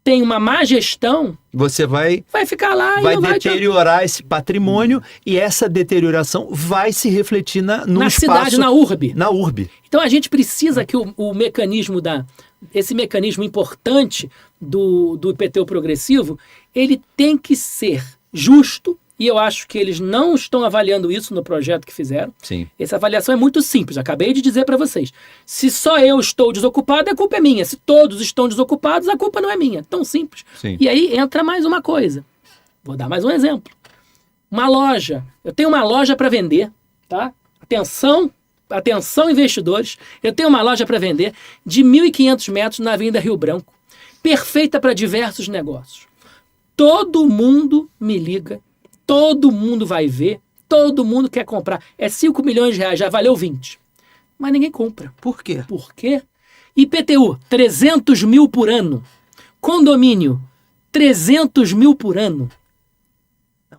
tem uma má gestão, Você vai ficar lá e vai não vai deteriorar esse patrimônio e essa deterioração vai se refletir no na espaço, cidade, na urbe. na urbe. Então a gente precisa que o mecanismo esse mecanismo importante do IPTU progressivo, ele tem que ser justo, e eu acho que eles não estão avaliando isso no projeto que fizeram. Sim. Essa avaliação é muito simples, acabei de dizer para vocês. Se só eu estou desocupado, a culpa é minha. Se todos estão desocupados, a culpa não é minha. Tão simples. Sim. E aí entra mais uma coisa. Vou dar mais um exemplo. Uma loja. Eu tenho uma loja para vender, tá? Atenção investidores. Eu tenho uma loja para vender de 1.500 metros na Avenida Rio Branco. Perfeita para diversos negócios. Todo mundo me liga. Todo mundo vai ver, todo mundo quer comprar. É 5 milhões de reais, já valeu 20. Mas ninguém compra. Por quê? Por quê? IPTU, 300 mil por ano. Condomínio, 300 mil por ano.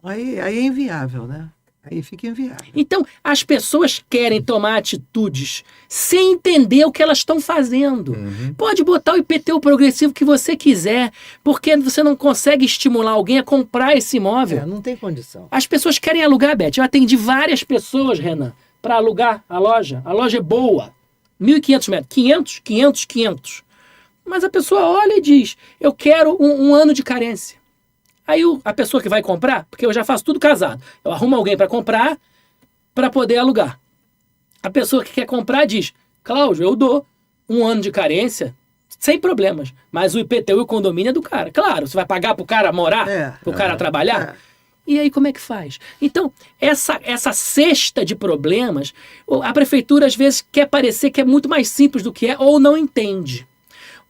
Aí é inviável, né? Aí fica inviável. Então, as pessoas querem tomar atitudes sem entender o que elas estão fazendo. Pode botar o IPTU progressivo que você quiser, porque você não consegue estimular alguém a comprar esse imóvel. Não tem condição. As pessoas querem alugar, Beth. Eu atendi várias pessoas, Renan, para alugar a loja. A loja é boa. 1.500 metros. 500. Mas a pessoa olha e diz, eu quero um ano de carência. Aí a pessoa que vai comprar, porque eu já faço tudo casado, eu arrumo alguém para comprar para poder alugar. A pessoa que quer comprar diz, Cláudio, eu dou um ano de carência sem problemas, mas o IPTU e o condomínio é do cara. Claro, você vai pagar para o cara morar, para o cara trabalhar? E aí como é que faz? Então, essa cesta de problemas, a prefeitura às vezes quer parecer que é muito mais simples do que é ou não entende.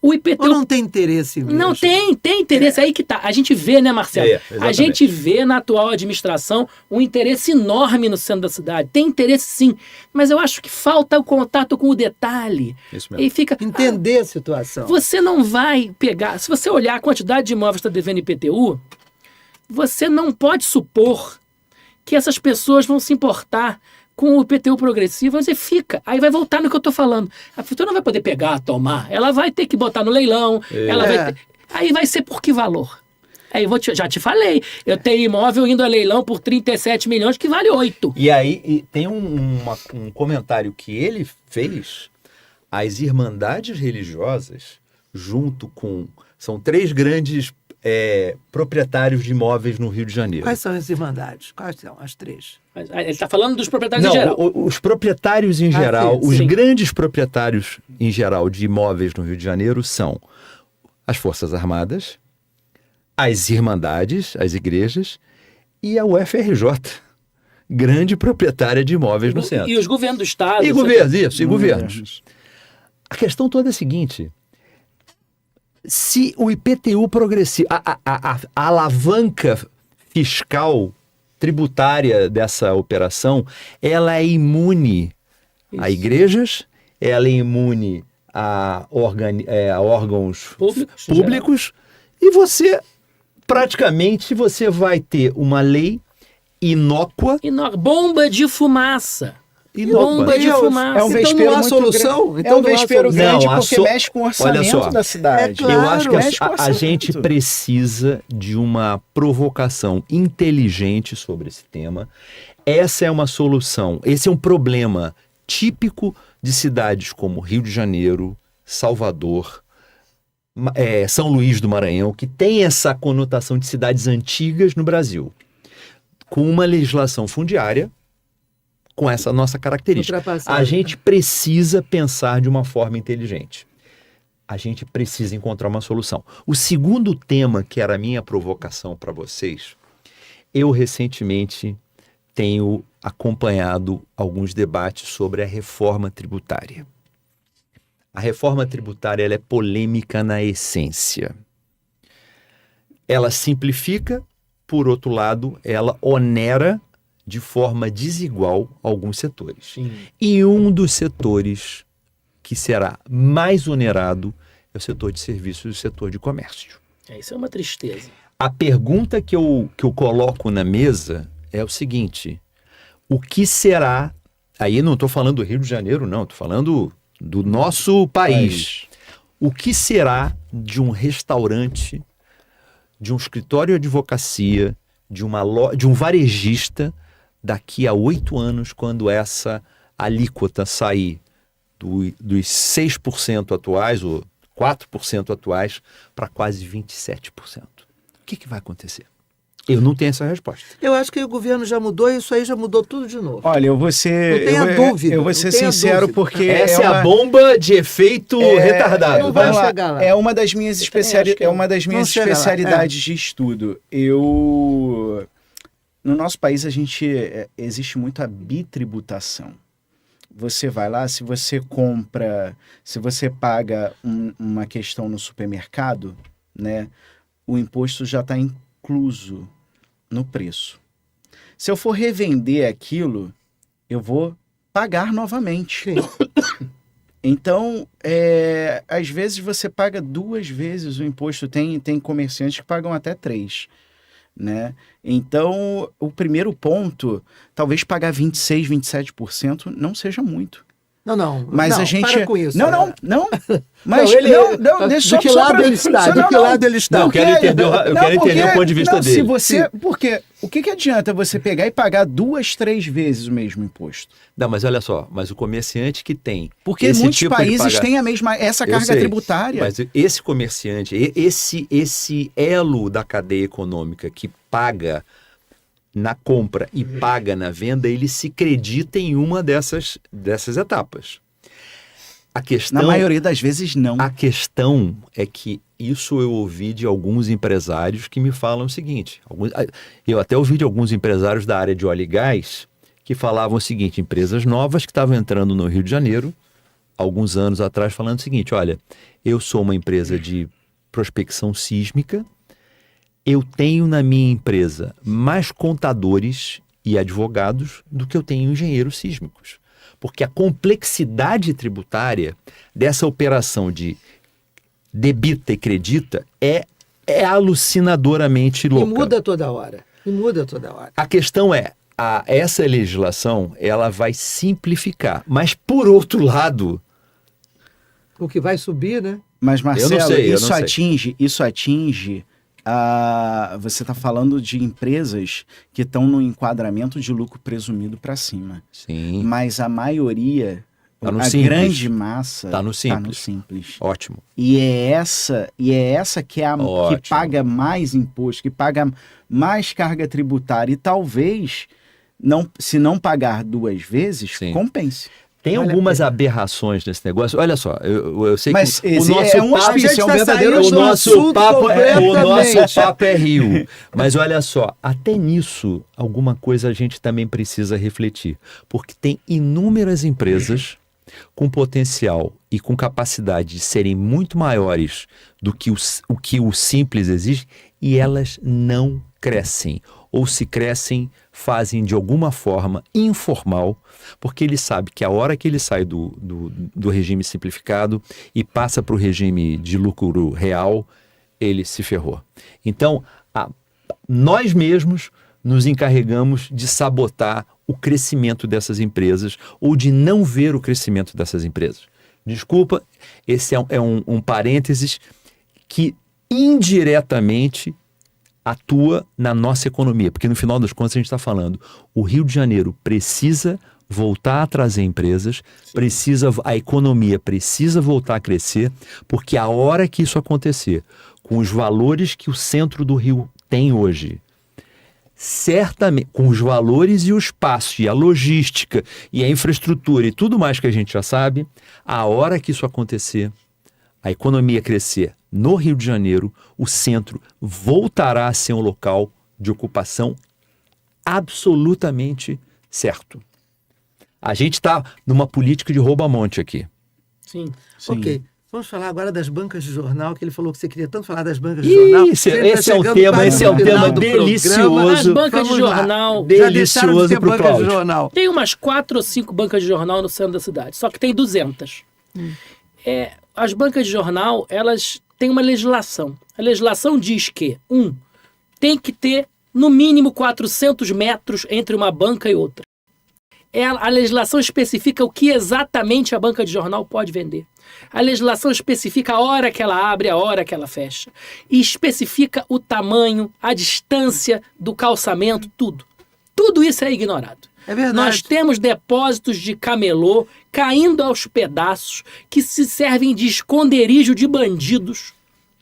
O IPTU... Ou não tem interesse mesmo? Não, tem interesse. Aí que tá. A gente vê, né, Marcelo? A gente vê na atual administração um interesse enorme no centro da cidade. Tem interesse sim, mas eu acho que falta o contato com o detalhe. Isso mesmo. E fica... Entender a situação. Você não vai pegar... Se você olhar a quantidade de imóveis que está devendo IPTU, você não pode supor que essas pessoas vão se importar com o IPTU progressivo, você fica. Aí vai voltar no que eu estou falando. A prefeitura não vai poder pegar, tomar. Ela vai ter que botar no leilão. Ela vai ter... Aí vai ser por que valor? Aí já te falei, eu tenho imóvel indo a leilão por 37 milhões que vale 8. E aí tem um comentário que ele fez, as irmandades religiosas, junto com... São 3 grandes proprietários de imóveis no Rio de Janeiro. Quais são as irmandades? Quais são as 3? Ele está falando dos proprietários Não, em geral. os proprietários em geral, sim, os sim. grandes proprietários em geral de imóveis no Rio de Janeiro são as Forças Armadas, as irmandades, as igrejas e a UFRJ, grande proprietária de imóveis no centro. E os governos do estado. E governos, isso, e governos. A questão toda é a seguinte: se o IPTU progressivo, a alavanca fiscal tributária dessa operação, ela é imune a igrejas, ela é imune a órgãos públicos e você, praticamente, você vai ter uma lei inócua. Bomba de fumaça. Bomba de fumaça. É um Então vespeiro não há muito solução? grande. Então É um não há vespeiro solução. grande Não, porque mexe com o olha só, orçamento da cidade. É claro. Eu acho que Mexe com o a orçamento. gente precisa de uma provocação inteligente sobre esse tema. Essa é uma solução, esse é um problema típico de cidades como Rio de Janeiro, Salvador, São Luís do Maranhão, que tem essa conotação de cidades antigas no Brasil, com uma legislação fundiária com essa nossa característica. Ultrapassada. A gente precisa pensar de uma forma inteligente. A gente precisa encontrar uma solução. O segundo tema, que era a minha provocação para vocês, eu recentemente tenho acompanhado alguns debates sobre a reforma tributária. A reforma tributária ela é polêmica na essência. Ela simplifica, por outro lado, ela onera de forma desigual alguns setores. Sim. E um dos setores que será mais onerado é o setor de serviços e o setor de comércio. Isso é uma tristeza. A pergunta que eu coloco na mesa é o seguinte: o que será... Aí não estou falando do Rio de Janeiro, não. Estou falando do nosso país. O que será de um restaurante, de um escritório de advocacia, de um varejista, daqui a 8 anos, quando essa alíquota sair dos 6% atuais, ou 4% atuais, para quase 27%? O que vai acontecer? Eu não tenho essa resposta. Eu acho que o governo já mudou e isso aí já mudou tudo de novo. Olha, eu vou ser... Não tenha dúvida, Eu vou não ser tenha sincero dúvida. porque... Essa é a bomba de efeito retardado. não vai Vamos lá. chegar lá. É uma das minhas, também acho que é uma das minhas não chega lá, especialidades de estudo. No nosso país, existe muito a bitributação. Você vai lá, se você paga uma questão no supermercado, né, o imposto já está incluso no preço. Se eu for revender aquilo, eu vou pagar novamente. Então, às vezes você paga 2 vezes o imposto. Tem comerciantes que pagam até 3. Né? Então, o primeiro ponto, talvez pagar 26%, 27% não seja muito. Não. Mas não, a gente... para com isso. Não. Mas de que lado ele está? De que lado ele está? Eu quero entender o ponto de vista dele. Porque o que adianta você pegar e pagar 2, 3 vezes o mesmo imposto? Não, mas olha só, mas o comerciante que tem... Porque esse muitos tipo de países têm essa carga tributária. Mas esse comerciante, esse elo da cadeia econômica que paga na compra e paga na venda, ele se acredita em uma dessas etapas. A questão, na maioria das vezes, não. A questão é que isso eu ouvi de alguns empresários que me falam o seguinte. Eu até ouvi de alguns empresários da área de óleo e gás que falavam o seguinte: empresas novas que estavam entrando no Rio de Janeiro, alguns anos atrás, falando o seguinte: olha, eu sou uma empresa de prospecção sísmica, eu tenho na minha empresa mais contadores e advogados do que eu tenho engenheiros sísmicos. Porque a complexidade tributária dessa operação de debita e credita é alucinadoramente louca. E muda toda hora. A questão é, essa legislação ela vai simplificar, mas por outro lado... O que vai subir, né? Mas, Marcelo, eu não sei. Isso atinge você está falando de empresas que estão no enquadramento de lucro presumido para cima. Sim. Mas a maioria, Tá no a simples. grande massa, Tá no tá no simples. simples. Ótimo. E é essa que é a que Ótimo. paga mais imposto, que paga mais carga tributária e talvez, se não pagar 2 vezes, Sim. compense. Tem Vale a algumas pena. aberrações nesse negócio. Olha só, eu sei Mas que esse o nosso é um papo... hospício, é um tá verdadeiro saindo O do nosso assunto papo completamente. é Rio. Mas olha só, até nisso, alguma coisa a gente também precisa refletir. Porque tem inúmeras empresas com potencial e com capacidade de serem muito maiores do que o que o simples exige e elas não crescem. Ou se crescem, fazem de alguma forma informal, porque ele sabe que a hora que ele sai do regime simplificado e passa para o regime de lucro real, ele se ferrou. Então, nós mesmos nos encarregamos de sabotar o crescimento dessas empresas ou de não ver o crescimento dessas empresas. Desculpa, esse é um parênteses que indiretamente atua na nossa economia, porque no final das contas a gente está falando, o Rio de Janeiro precisa voltar a trazer empresas, a economia precisa voltar a crescer, porque a hora que isso acontecer, com os valores que o centro do Rio tem hoje, certamente, com os valores e o espaço, e a logística, e a infraestrutura, e tudo mais que a gente já sabe, a hora que isso acontecer, a economia crescer no Rio de Janeiro, o centro voltará a ser um local de ocupação absolutamente certo. A gente está numa política de rouba-monte aqui. Sim. Ok. Vamos falar agora das bancas de jornal, que ele falou que você queria tanto falar das bancas de jornal. Esse Ele tá é um chegando tema, quase esse é no um final tema do delicioso. programa. As bancas de Vamos lá. jornal. Já deixaram de Delicioso ter pro bancas de Cláudio. jornal. Tem umas 4 ou 5 bancas de jornal no centro da cidade, só que tem 200. As bancas de jornal, elas têm uma legislação. A legislação diz que, tem que ter no mínimo 400 metros entre uma banca e outra. A legislação especifica o que exatamente a banca de jornal pode vender. A legislação especifica a hora que ela abre, a hora que ela fecha. E especifica o tamanho, a distância do calçamento, tudo. Tudo isso é ignorado. É verdade. Nós temos depósitos de camelô caindo aos pedaços que se servem de esconderijo de bandidos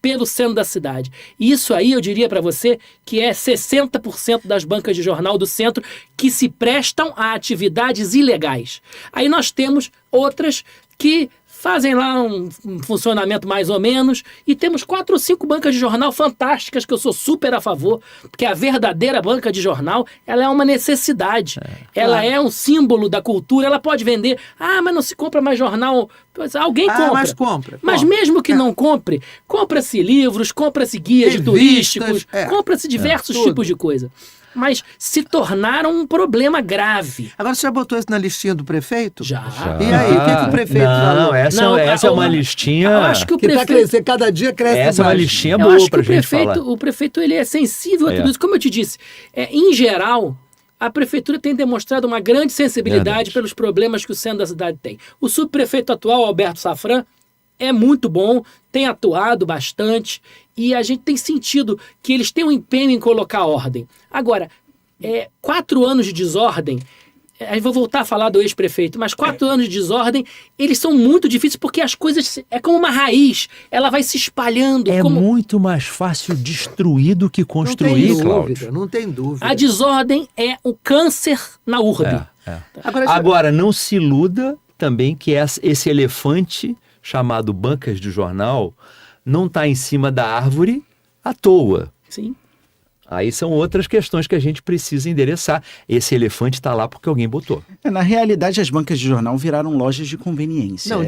pelo centro da cidade. Isso aí eu diria para você que é 60% das bancas de jornal do centro que se prestam a atividades ilegais. Aí nós temos outras que fazem lá um funcionamento mais ou menos, e temos 4 ou 5 bancas de jornal fantásticas que eu sou super a favor, porque a verdadeira banca de jornal, ela é uma necessidade. Ela é um símbolo da cultura, ela pode vender, mas não se compra mais jornal. Alguém compra. Mas compra. Mas mesmo que não compre, compra-se livros, compra-se guias Revistas, turísticos, compra-se diversos tudo. tipos de coisa. Mas se tornaram um problema grave. Agora, você já botou isso na listinha do prefeito? Já. E aí, o que o prefeito falou? Não, essa é uma listinha... Eu acho que o Que tá prefeito... crescendo, cada dia cresce Essa é uma mais. listinha Eu boa acho que pra gente falar. o prefeito ele é sensível a tudo isso. Como eu te disse, em geral, a prefeitura tem demonstrado uma grande sensibilidade Verdade. pelos problemas que o centro da cidade tem. O subprefeito atual, Alberto Safran, é muito bom, tem atuado bastante e a gente tem sentido que eles têm um empenho em colocar ordem. Agora, 4 anos de desordem, aí vou voltar a falar do ex-prefeito, mas 4 anos de desordem, eles são muito difíceis porque as coisas, é como uma raiz, ela vai se espalhando. É como... muito mais fácil destruir do que Não construir, tem Cláudio. dúvida, não tem dúvida. A desordem é o câncer na urbe. Agora, não se iluda também que esse elefante chamado bancas de jornal não está em cima da árvore à toa. Sim. Aí são outras questões que a gente precisa endereçar. Esse elefante está lá porque alguém botou. Na realidade, as bancas de jornal viraram lojas de conveniência. Não,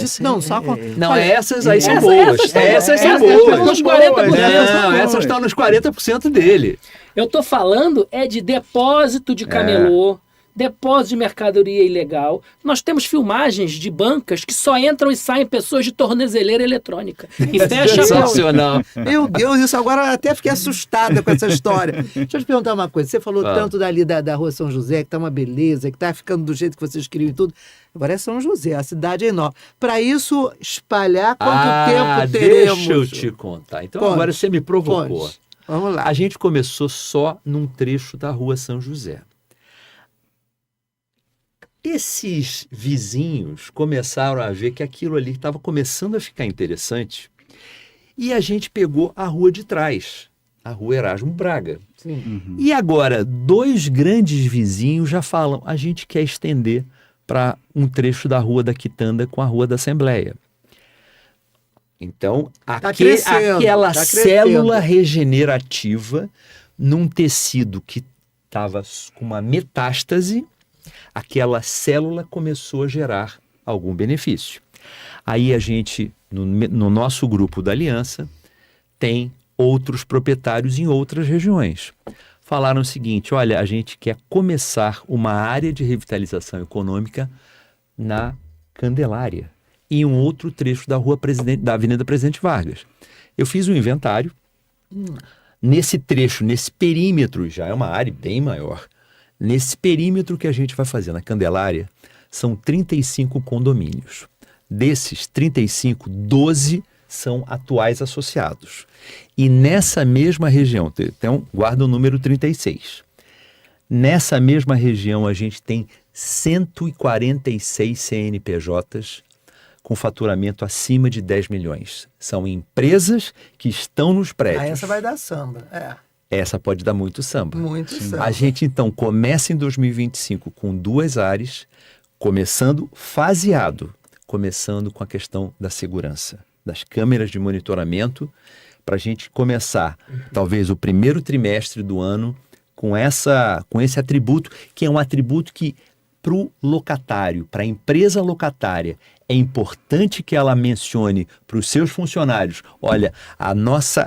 essas aí são Essas boas. Essas são estão boas. nos 40%. Não, essas estão nos 40% dele. Eu tô falando de depósito de camelô, depósito de mercadoria ilegal. Nós temos filmagens de bancas que só entram e saem pessoas de tornozeleira eletrônica. E fecha a porta. Sensacional. Meu Deus, isso agora eu até fiquei assustada com essa história. Deixa eu te perguntar uma coisa. Você falou tanto dali da Rua São José, que tá uma beleza, que tá ficando do jeito que você escreveu e tudo. Agora é São José, a cidade é enorme. Para isso espalhar, quanto tempo teremos? Deixa eu te contar. Então Conte, agora você me provocou. conte. Vamos lá. A gente começou só num trecho da Rua São José. Esses vizinhos começaram a ver que aquilo ali estava começando a ficar interessante e a gente pegou a rua de trás, a Rua Erasmo Braga. Sim. E agora, 2 grandes vizinhos já falam, a gente quer estender para um trecho da Rua da Quitanda com a Rua da Assembleia. Então, crescendo, aquela tá célula crescendo. regenerativa num tecido que estava com uma metástase, aquela célula começou a gerar algum benefício. Aí a gente, no nosso grupo da Aliança, tem outros proprietários em outras regiões. Falaram o seguinte, olha, a gente quer começar uma área de revitalização econômica na Candelária, em um outro trecho da da Avenida Presidente Vargas. Eu fiz um inventário. Nesse trecho, nesse perímetro, já é uma área bem maior. Nesse perímetro que a gente vai fazer na Candelária, são 35 condomínios. Desses 35, 12 são atuais associados. E nessa mesma região, então guarda o número 36. Nessa mesma região a gente tem 146 CNPJs com faturamento acima de 10 milhões. São empresas que estão nos prédios. Essa vai dar samba. Essa pode dar muito samba. Muito samba. A gente, então, começa em 2025 com 2 áreas, começando faseado, começando com a questão da segurança, das câmeras de monitoramento, para a gente começar, talvez, o primeiro trimestre do ano com esse atributo, que é um atributo que, para o locatário, para a empresa locatária, é importante que ela mencione para os seus funcionários, olha,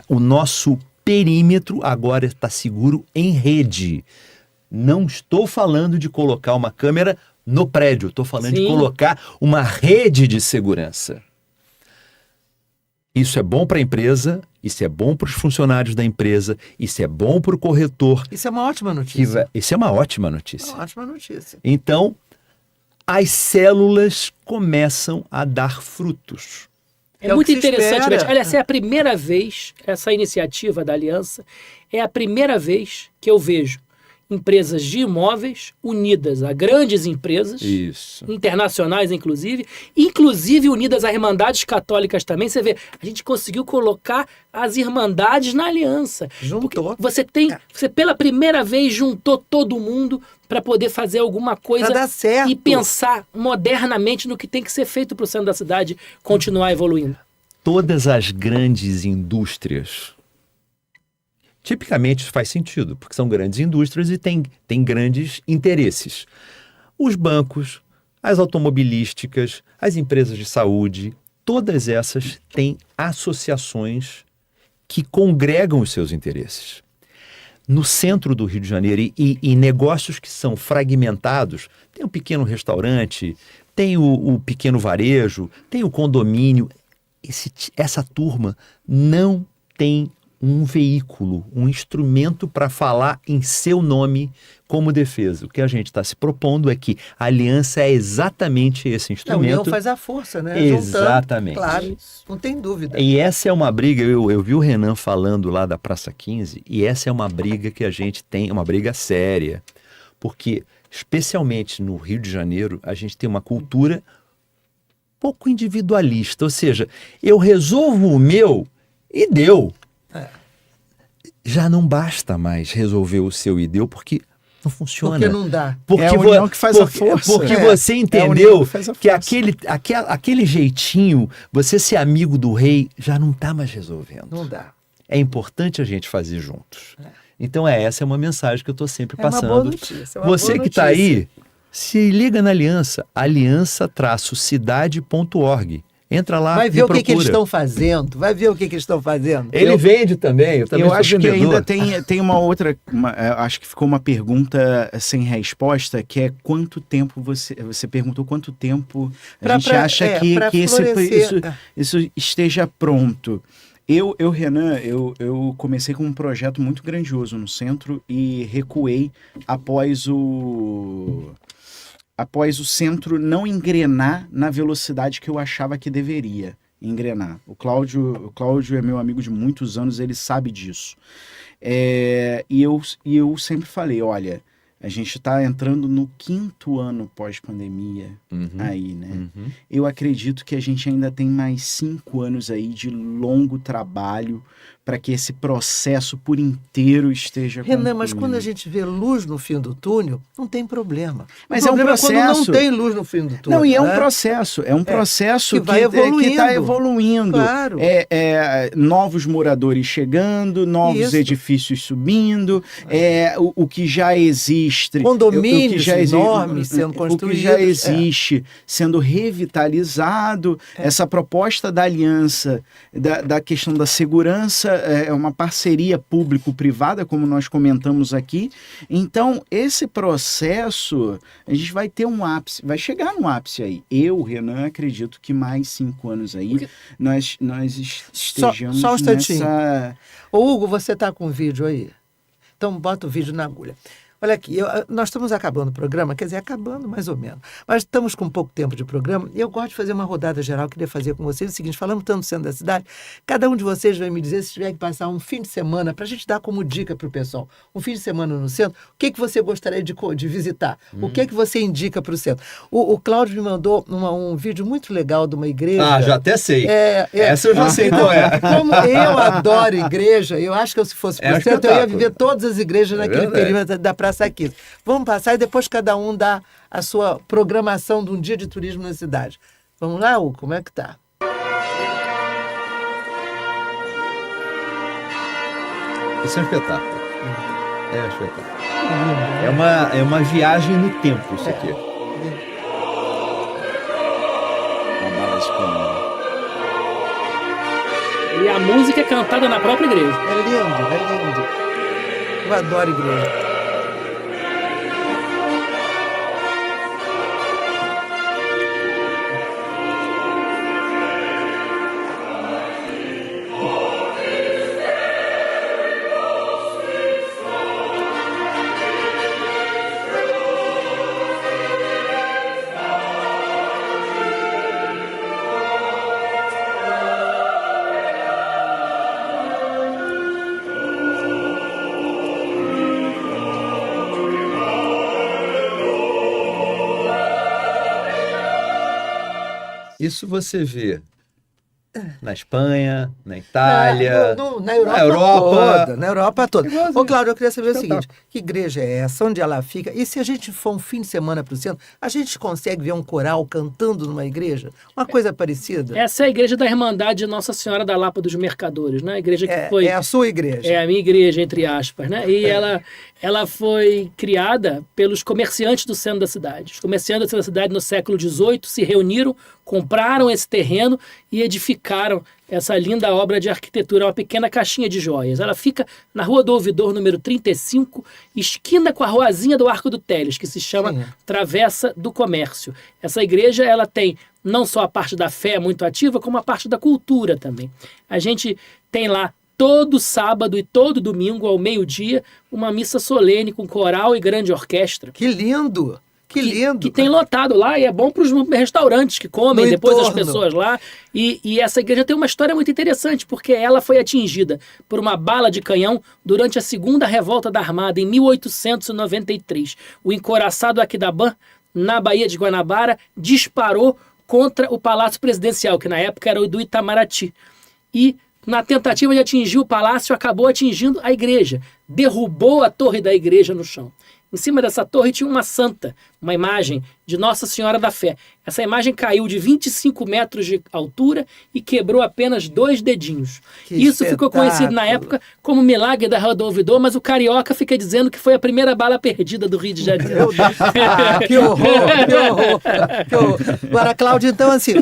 o nosso perímetro agora está seguro em rede. Não estou falando de colocar uma câmera no prédio, estou falando de colocar uma rede de segurança. Isso é bom para a empresa, isso é bom para os funcionários da empresa, isso é bom para o corretor. Isso é uma ótima notícia. Isso é uma ótima notícia. Uma ótima notícia. Então, as células começam a dar frutos. É muito interessante, espera. Beth. Olha, essa é a primeira vez, essa iniciativa da Aliança, é a primeira vez que eu vejo empresas de imóveis unidas a grandes empresas, Isso. internacionais inclusive unidas a irmandades católicas também. Você vê, a gente conseguiu colocar as irmandades na aliança. Juntou. Porque você pela primeira vez juntou todo mundo para poder fazer alguma coisa Pra dar certo. e pensar modernamente no que tem que ser feito para o centro da cidade continuar evoluindo. Todas as grandes indústrias, tipicamente isso faz sentido, porque são grandes indústrias e têm grandes interesses. Os bancos, as automobilísticas, as empresas de saúde, todas essas têm associações que congregam os seus interesses. No centro do Rio de Janeiro, e negócios que são fragmentados, tem o pequeno restaurante, tem o pequeno varejo, tem o condomínio. Essa turma não tem um veículo, um instrumento para falar em seu nome como defesa. O que a gente está se propondo é que a aliança é exatamente esse A instrumento. união faz a força, né? Exatamente. Juntando, claro, não tem dúvida. E essa é uma briga, eu vi o Renan falando lá da Praça 15, e essa é uma briga que a gente tem, uma briga séria, porque especialmente no Rio de Janeiro, a gente tem uma cultura pouco individualista, ou seja, eu resolvo o meu e deu. Já não basta mais resolver o seu e deu, porque não funciona. Porque não dá. Porque É a união que faz a força. Porque É. você É a união entendeu que faz a que força. aquele jeitinho, você ser amigo do rei, já não está mais resolvendo. Não dá. É importante a gente fazer juntos. Então essa é uma mensagem que eu estou sempre É uma passando. boa notícia. Você que está aí, se liga na Aliança, aliança-cidade.org. Entra lá, Vai ver me o que eles procura. estão fazendo. Vai ver o que eles estão fazendo. Ele vende também, eu também Eu sou acho que vendedor. ainda tem uma outra. Acho que ficou uma pergunta sem resposta, que é quanto tempo você perguntou quanto tempo a gente acha que pra isso florescer. esteja pronto. Renan, eu comecei com um projeto muito grandioso no centro e recuei após o centro não engrenar na velocidade que eu achava que deveria engrenar. O Cláudio é meu amigo de muitos anos, ele sabe disso. E eu sempre falei, olha, a gente está entrando no 5º ano pós-pandemia aí, né? Eu acredito que a gente ainda tem mais 5 anos aí de longo trabalho para que esse processo por inteiro esteja Renan, mas concluído. quando a gente vê luz no fim do túnel, não tem problema. Mas o é um problema processo. quando não tem luz no fim do túnel. Não, e é um né? processo, que vai evoluindo. que está evoluindo. Claro. Novos moradores chegando, novos Isso. edifícios subindo, o que já existe. Condomínios o que já enormes sendo O que construídos. já existe sendo revitalizado. Essa proposta da aliança, da questão da segurança, é uma parceria público-privada, como nós comentamos aqui. Então, esse processo, a gente vai ter um ápice, vai chegar no ápice aí. Eu, Renan, acredito que mais 5 anos aí nós estejamos só um instantinho. nessa... Ô, Hugo, você está com o vídeo aí? Então, bota o vídeo na agulha. Olha aqui, nós estamos acabando o programa, quer dizer, acabando mais ou menos. Mas estamos com pouco tempo de programa e eu gosto de fazer uma rodada geral. Queria fazer com vocês o seguinte, falando tanto do centro da cidade, cada um de vocês vai me dizer se tiver que passar um fim de semana, para a gente dar como dica para o pessoal, um fim de semana no centro, o que você gostaria de visitar? O que você indica para o centro? O Cláudio me mandou um vídeo muito legal de uma igreja. Já até sei. Essa eu já sei qual é. Como eu adoro igreja, eu acho que se fosse por centro, eu ia viver todas as igrejas naquele perímetro da Praça 15. Vamos passar e depois cada um dá a sua programação de um dia de turismo na cidade. Vamos lá, Hugo? Como é que tá? Isso é um espetáculo. É um espetáculo. É uma viagem no tempo, isso aqui. Uma bala de canhão. E a música é cantada na própria igreja. É lindo. Eu adoro igreja. Isso você vê na Espanha, na Itália, na Europa toda. Ô, Cláudio, eu queria saber o seguinte, que igreja é essa? Onde ela fica? E se a gente for um fim de semana para o centro, a gente consegue ver um coral cantando numa igreja? Uma coisa parecida? Essa é a igreja da Irmandade Nossa Senhora da Lapa dos Mercadores, né? A igreja que foi... É a sua igreja. É a minha igreja, entre aspas, né? E ela foi criada pelos comerciantes do centro da cidade. Os comerciantes do centro da cidade, no século XVIII, se reuniram, compraram esse terreno e edificaram essa linda obra de arquitetura, uma pequena caixinha de joias. Ela fica na Rua do Ouvidor, número 35, esquina com a Ruazinha do Arco do Teles, que se chama Travessa do Comércio. Essa igreja, ela tem não só a parte da fé muito ativa, como a parte da cultura também. A gente tem lá todo sábado e todo domingo, ao meio-dia, uma missa solene com coral e grande orquestra. Que lindo! Que lindo! Que tem lotado lá e é bom para os restaurantes que comem No depois entorno. as pessoas lá. E essa igreja tem uma história muito interessante, porque ela foi atingida por uma bala de canhão durante a Segunda Revolta da Armada, em 1893. O encouraçado Aquidabã, na Baía de Guanabara, disparou contra o Palácio Presidencial, que na época era o do Itamaraty. E, na tentativa de atingir o palácio, acabou atingindo a igreja. Derrubou a torre da igreja no chão. Em cima dessa torre tinha uma santa, uma imagem de Nossa Senhora da Fé. Essa imagem caiu de 25 metros de altura e quebrou apenas 2 dedinhos. Isso ficou conhecido na época como Milagre da Rua do Ouvidor, mas o carioca fica dizendo que foi a primeira bala perdida do Rio de Janeiro. Que horror! Agora, Cláudio, então assim,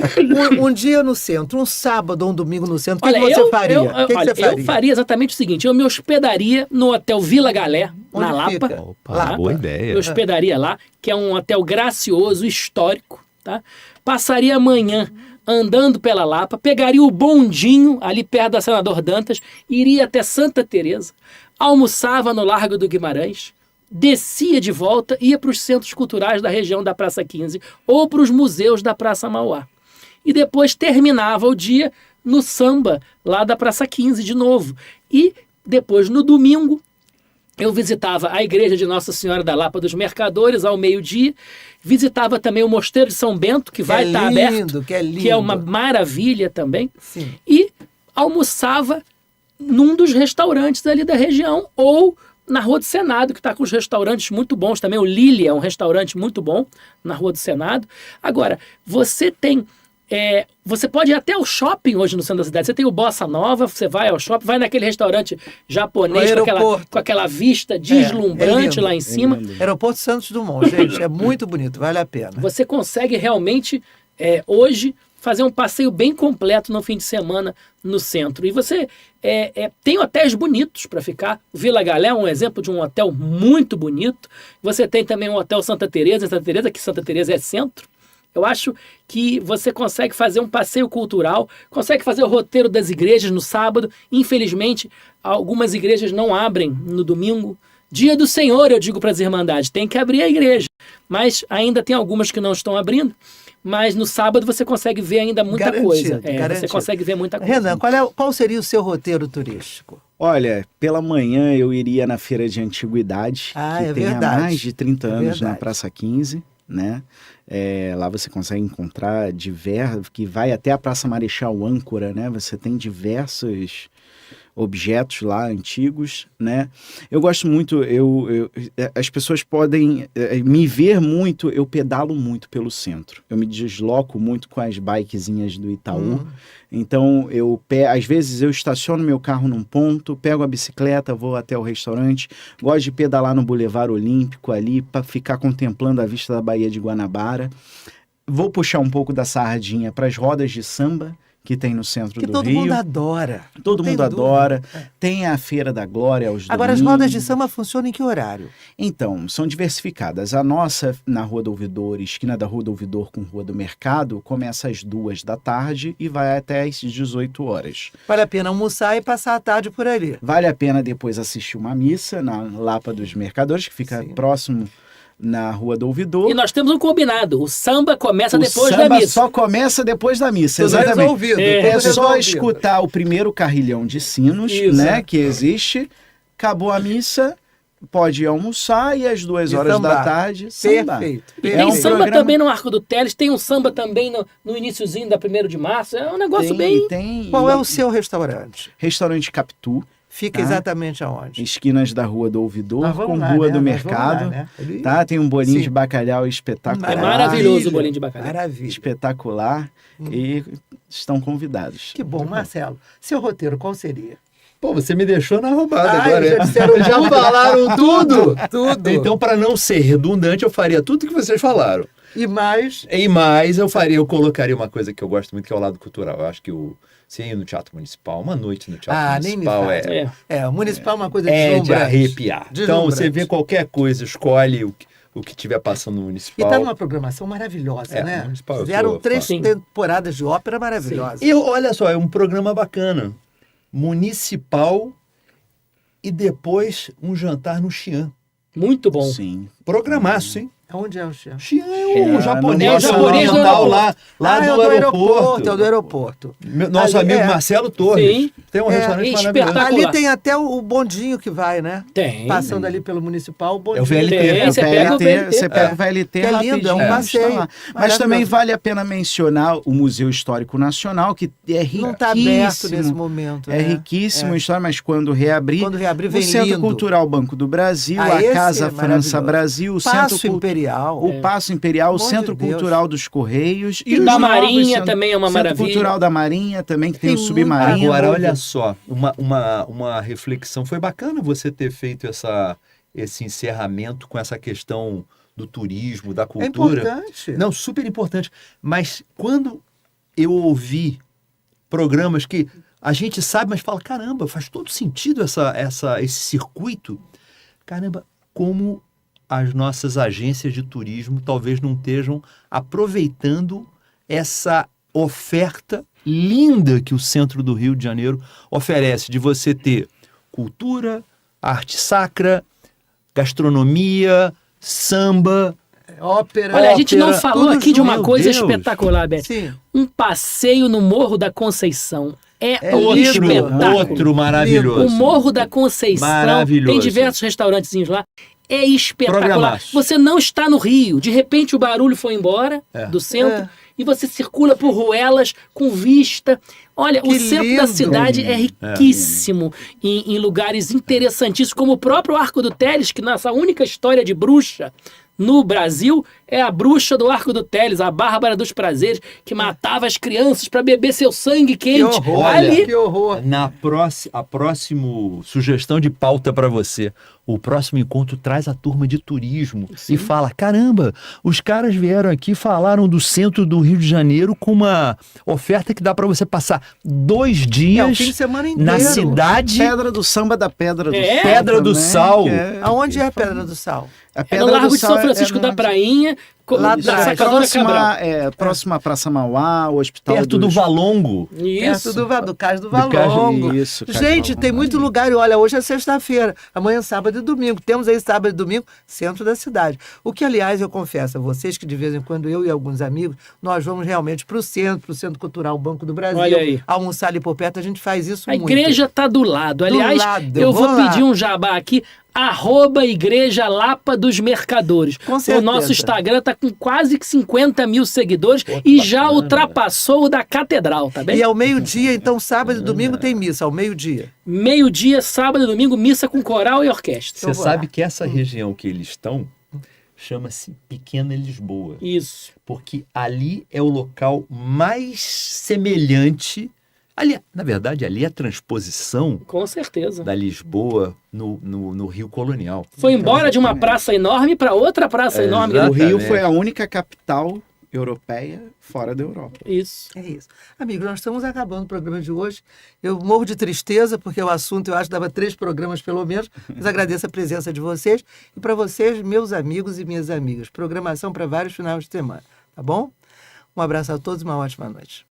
um dia no centro, um sábado ou um domingo no centro, o que você faria? Eu faria exatamente o seguinte, eu me hospedaria no Hotel Vila Galé, na Lapa. Opa, boa ideia. Eu hospedaria lá, que é um hotel gracioso, histórico, tá? Passaria amanhã andando pela Lapa, pegaria o bondinho ali perto da Senador Dantas, iria até Santa Teresa, almoçava no Largo do Guimarães, descia de volta, ia para os centros culturais da região da Praça 15 ou para os museus da Praça Mauá. E depois terminava o dia no samba lá da Praça 15 de novo. E depois, no domingo, eu visitava a igreja de Nossa Senhora da Lapa dos Mercadores ao meio-dia, visitava também o Mosteiro de São Bento, que vai estar aberto, que é lindo. que é uma maravilha também, Sim. e almoçava num dos restaurantes ali da região, ou na Rua do Senado, que está com os restaurantes muito bons também. O Lili é um restaurante muito bom na Rua do Senado. Agora, você tem... você pode ir até o shopping hoje no centro da cidade. Você tem o Bossa Nova, você vai ao shopping, vai naquele restaurante japonês com aquela vista deslumbrante lá em cima. Aeroporto Santos Dumont, gente, é muito bonito, vale a pena. Você consegue realmente, hoje, fazer um passeio bem completo no fim de semana no centro. E você tem hotéis bonitos para ficar. Vila Galé é um exemplo de um hotel muito bonito. Você tem também o Hotel Santa Teresa, que Santa Teresa é centro. Eu acho que você consegue fazer um passeio cultural, consegue fazer o roteiro das igrejas no sábado. Infelizmente, algumas igrejas não abrem no domingo. Dia do Senhor, eu digo para as irmandades, tem que abrir a igreja. Mas ainda tem algumas que não estão abrindo. Mas no sábado você consegue ver ainda muita coisa. Você consegue ver muita coisa. Renan, qual seria o seu roteiro turístico? Olha, pela manhã eu iria na Feira de Antiguidade, que tem há mais de 30 anos na Praça 15, né? Lá você consegue encontrar que vai até a Praça Marechal Âncora, né? Você tem diversos objetos lá antigos, né? Eu gosto muito, as pessoas podem me ver muito, eu pedalo muito pelo centro. Eu me desloco muito com as bikezinhas do Itaú. Então, às vezes eu estaciono meu carro num ponto, pego a bicicleta, vou até o restaurante, gosto de pedalar no Boulevard Olímpico ali, para ficar contemplando a vista da Baía de Guanabara. Vou puxar um pouco da sardinha para as rodas de samba, que tem no centro do Rio. Que todo mundo adora. Todo mundo adora. Tem a Feira da Glória aos Agora, domingos. as rodas de samba funcionam em que horário? Então, são diversificadas. A nossa, na Rua do Ouvidor, esquina da Rua do Ouvidor com Rua do Mercado, começa às 14h e vai até às 18 horas. Vale a pena almoçar e passar a tarde por ali. Vale a pena depois assistir uma missa na Lapa dos Mercadores, que fica próximo na Rua do Ouvidor. E nós temos um combinado. O samba começa depois da missa. O samba só começa depois da missa, Tudo exatamente. Resolvido, é só escutar o primeiro carrilhão de sinos, né, que existe. Acabou a missa, pode ir almoçar e às 2h da tarde sambar. Perfeito. E tem samba também no Arco do Teles, tem um samba também no iniciozinho da 1º de março. É um negócio bem... Qual é o seu restaurante? Restaurante Capitu. Fica exatamente aonde? Esquinas da Rua do Ouvidor com lá, Rua né? do Mercado. Tá? Tem um bolinho de bacalhau espetacular. É maravilhoso o bolinho de bacalhau. Maravilha. Espetacular. E estão convidados. Que bom, Marcelo. Seu roteiro, qual seria? Pô, você me deixou na roubada agora. Já disseram já falaram tudo. Tudo. Então, para não ser redundante, eu faria tudo que vocês falaram. E mais? Eu colocaria uma coisa que eu gosto muito, que é o lado cultural. Eu acho que você ir no Teatro Municipal, uma noite no Teatro Municipal nem me fala. O Municipal é uma coisa de arrepiar. Então, você vê qualquer coisa, escolhe o que estiver passando no Municipal. E está numa programação maravilhosa, né? Municipal, fizeram 3 temporadas de ópera maravilhosas. E olha só, é um programa bacana. Municipal e depois um jantar no Xi'an. Muito bom. Sim. Programaço, hein? Onde é o Xi'an? Xi'an é o japonês oriental lá do aeroporto. É o do aeroporto. Nosso amigo Marcelo Torres. Tem um restaurante maravilhoso. Ali tem até o bondinho que vai, né? Tem. Passando ali pelo Municipal, o bondinho. É o VLT. Você pega o VLT que é lindo, é um passeio. Mas também vale a pena mencionar o Museu Histórico Nacional, que é riquíssimo. Não está aberto nesse momento. É riquíssimo a história, mas quando reabrir vem o Centro lindo. Cultural Banco do Brasil, a Casa França Brasil, o Paço Imperial. O Paço Imperial, o Centro Cultural dos Correios. E da Marinha também é uma maravilha. O Centro Cultural da Marinha também, que tem o Submarino. Agora, olha só, uma reflexão. Foi bacana você ter feito esse encerramento com essa questão do turismo, da cultura. É importante. Não, super importante. Mas quando eu ouvi programas que a gente sabe, mas fala, caramba, faz todo sentido esse circuito. Caramba, como as nossas agências de turismo talvez não estejam aproveitando essa oferta linda que o centro do Rio de Janeiro oferece, de você ter cultura, arte sacra, gastronomia, samba, Ópera. Olha, a gente não ópera, falou tudo aqui de uma junto. coisa Meu Deus. espetacular, Beth. Sim. Um passeio no Morro da Conceição. É um lindo. espetáculo. Outro maravilhoso. O Morro da Conceição Maravilhoso. tem diversos restaurantezinhos lá. É espetacular. Programaço. Você não está no Rio. De repente o barulho foi embora do centro É. e você circula por ruelas com vista. Olha, Que o centro da lindo. cidade é riquíssimo em lugares interessantíssimos, como o próprio Arco do Teles, que nossa única história de bruxa no Brasil é a bruxa do Arco do Teles, a Bárbara dos Prazeres, que matava as crianças para beber seu sangue Que quente. horror. Ali, Que horror. A próxima sugestão de pauta para você. O próximo encontro traz a turma de turismo e fala: caramba, os caras vieram aqui, falaram do centro do Rio de Janeiro com uma oferta que dá para você passar 2 É, o dias fim de semana inteiro. na cidade. Pedra do Samba da Pedra do É. Sal. Pedra do também, Sal. que é- Aonde é a Pedra do Sal? A é no Pedra Largo do de São Sal Francisco da na- Prainha, Lá da atrás. Sacadora Cabral. Próxima à Praça Mauá, o Hospital Perto do dos- Valongo. Isso. Perto do Cais do Cais- Valongo. Isso, Cais do Gente, Valongo. tem muito lugar. E olha, hoje é sexta-feira. Amanhã é sábado e domingo. Temos aí sábado e domingo, centro da cidade. O que, aliás, eu confesso a vocês que de vez em quando eu e alguns amigos, nós vamos realmente para o Centro Cultural Banco do Brasil. Olha aí. Almoçar ali por perto, a gente faz isso A muito. igreja está do lado. Aliás, lado, eu vou vou lá. pedir um jabá aqui. @Igreja Lapa dos Mercadores. Com O certeza. nosso Instagram tá com quase que 50 mil seguidores e já ultrapassou o da Catedral, tá bem? E ao meio-dia, então, sábado e domingo tem missa, ao meio-dia. Meio-dia, sábado e domingo, missa com coral e orquestra. Você vou lá. sabe que essa região que eles estão chama-se Pequena Lisboa. Isso. Porque ali é o local mais semelhante. Ali, na verdade, ali é a transposição Com certeza. da Lisboa no Rio Colonial. Foi embora de uma praça enorme para outra praça enorme. O Rio Exatamente. foi a única capital europeia fora da Europa. Isso. É isso. Amigos, nós estamos acabando o programa de hoje. Eu morro de tristeza, porque o assunto, eu acho, dava 3 programas pelo menos, mas agradeço a presença de vocês. E para vocês, meus amigos e minhas amigas, programação para vários finais de semana, tá bom? Um abraço a todos e uma ótima noite.